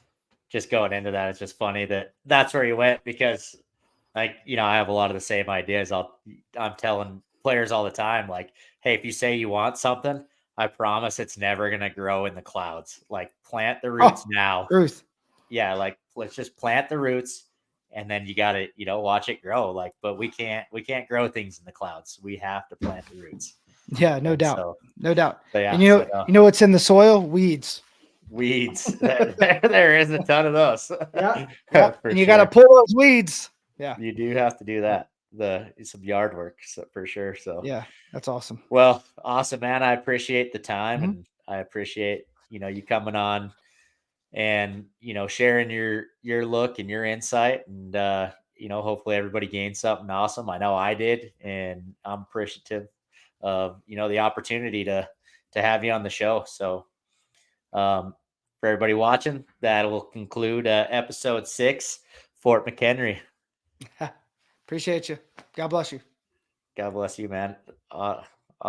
just going into that. It's just funny that that's where you went, because, like, I have a lot of the same ideas. I'm telling players all the time, like, hey, if you say you want something, I promise it's never going to grow in the clouds. Like, plant the roots Oh, now. Ruth. Yeah. Like, let's just plant the roots, and then you got to, watch it grow. Like, but we can't grow things in the clouds. We have to plant the roots. Yeah, no And doubt. so, No doubt. so And yeah. you know, So no, you know what's in the soil? Weeds. weeds. There is a ton of those. Yeah. Yep. For And you got to sure. pull those weeds. Yeah. You do have to do that. Some yard work, so for sure. So, Yeah. That's awesome. well, awesome, man. I appreciate the time, Mhm. and I appreciate, you coming on, and, sharing your look and your insight, and hopefully everybody gained something awesome. I know I did, and I'm appreciative of, the opportunity to have you on the show. So, For everybody watching, that will conclude episode 6, Fort McKenry. Appreciate you. God bless you. God bless you, man.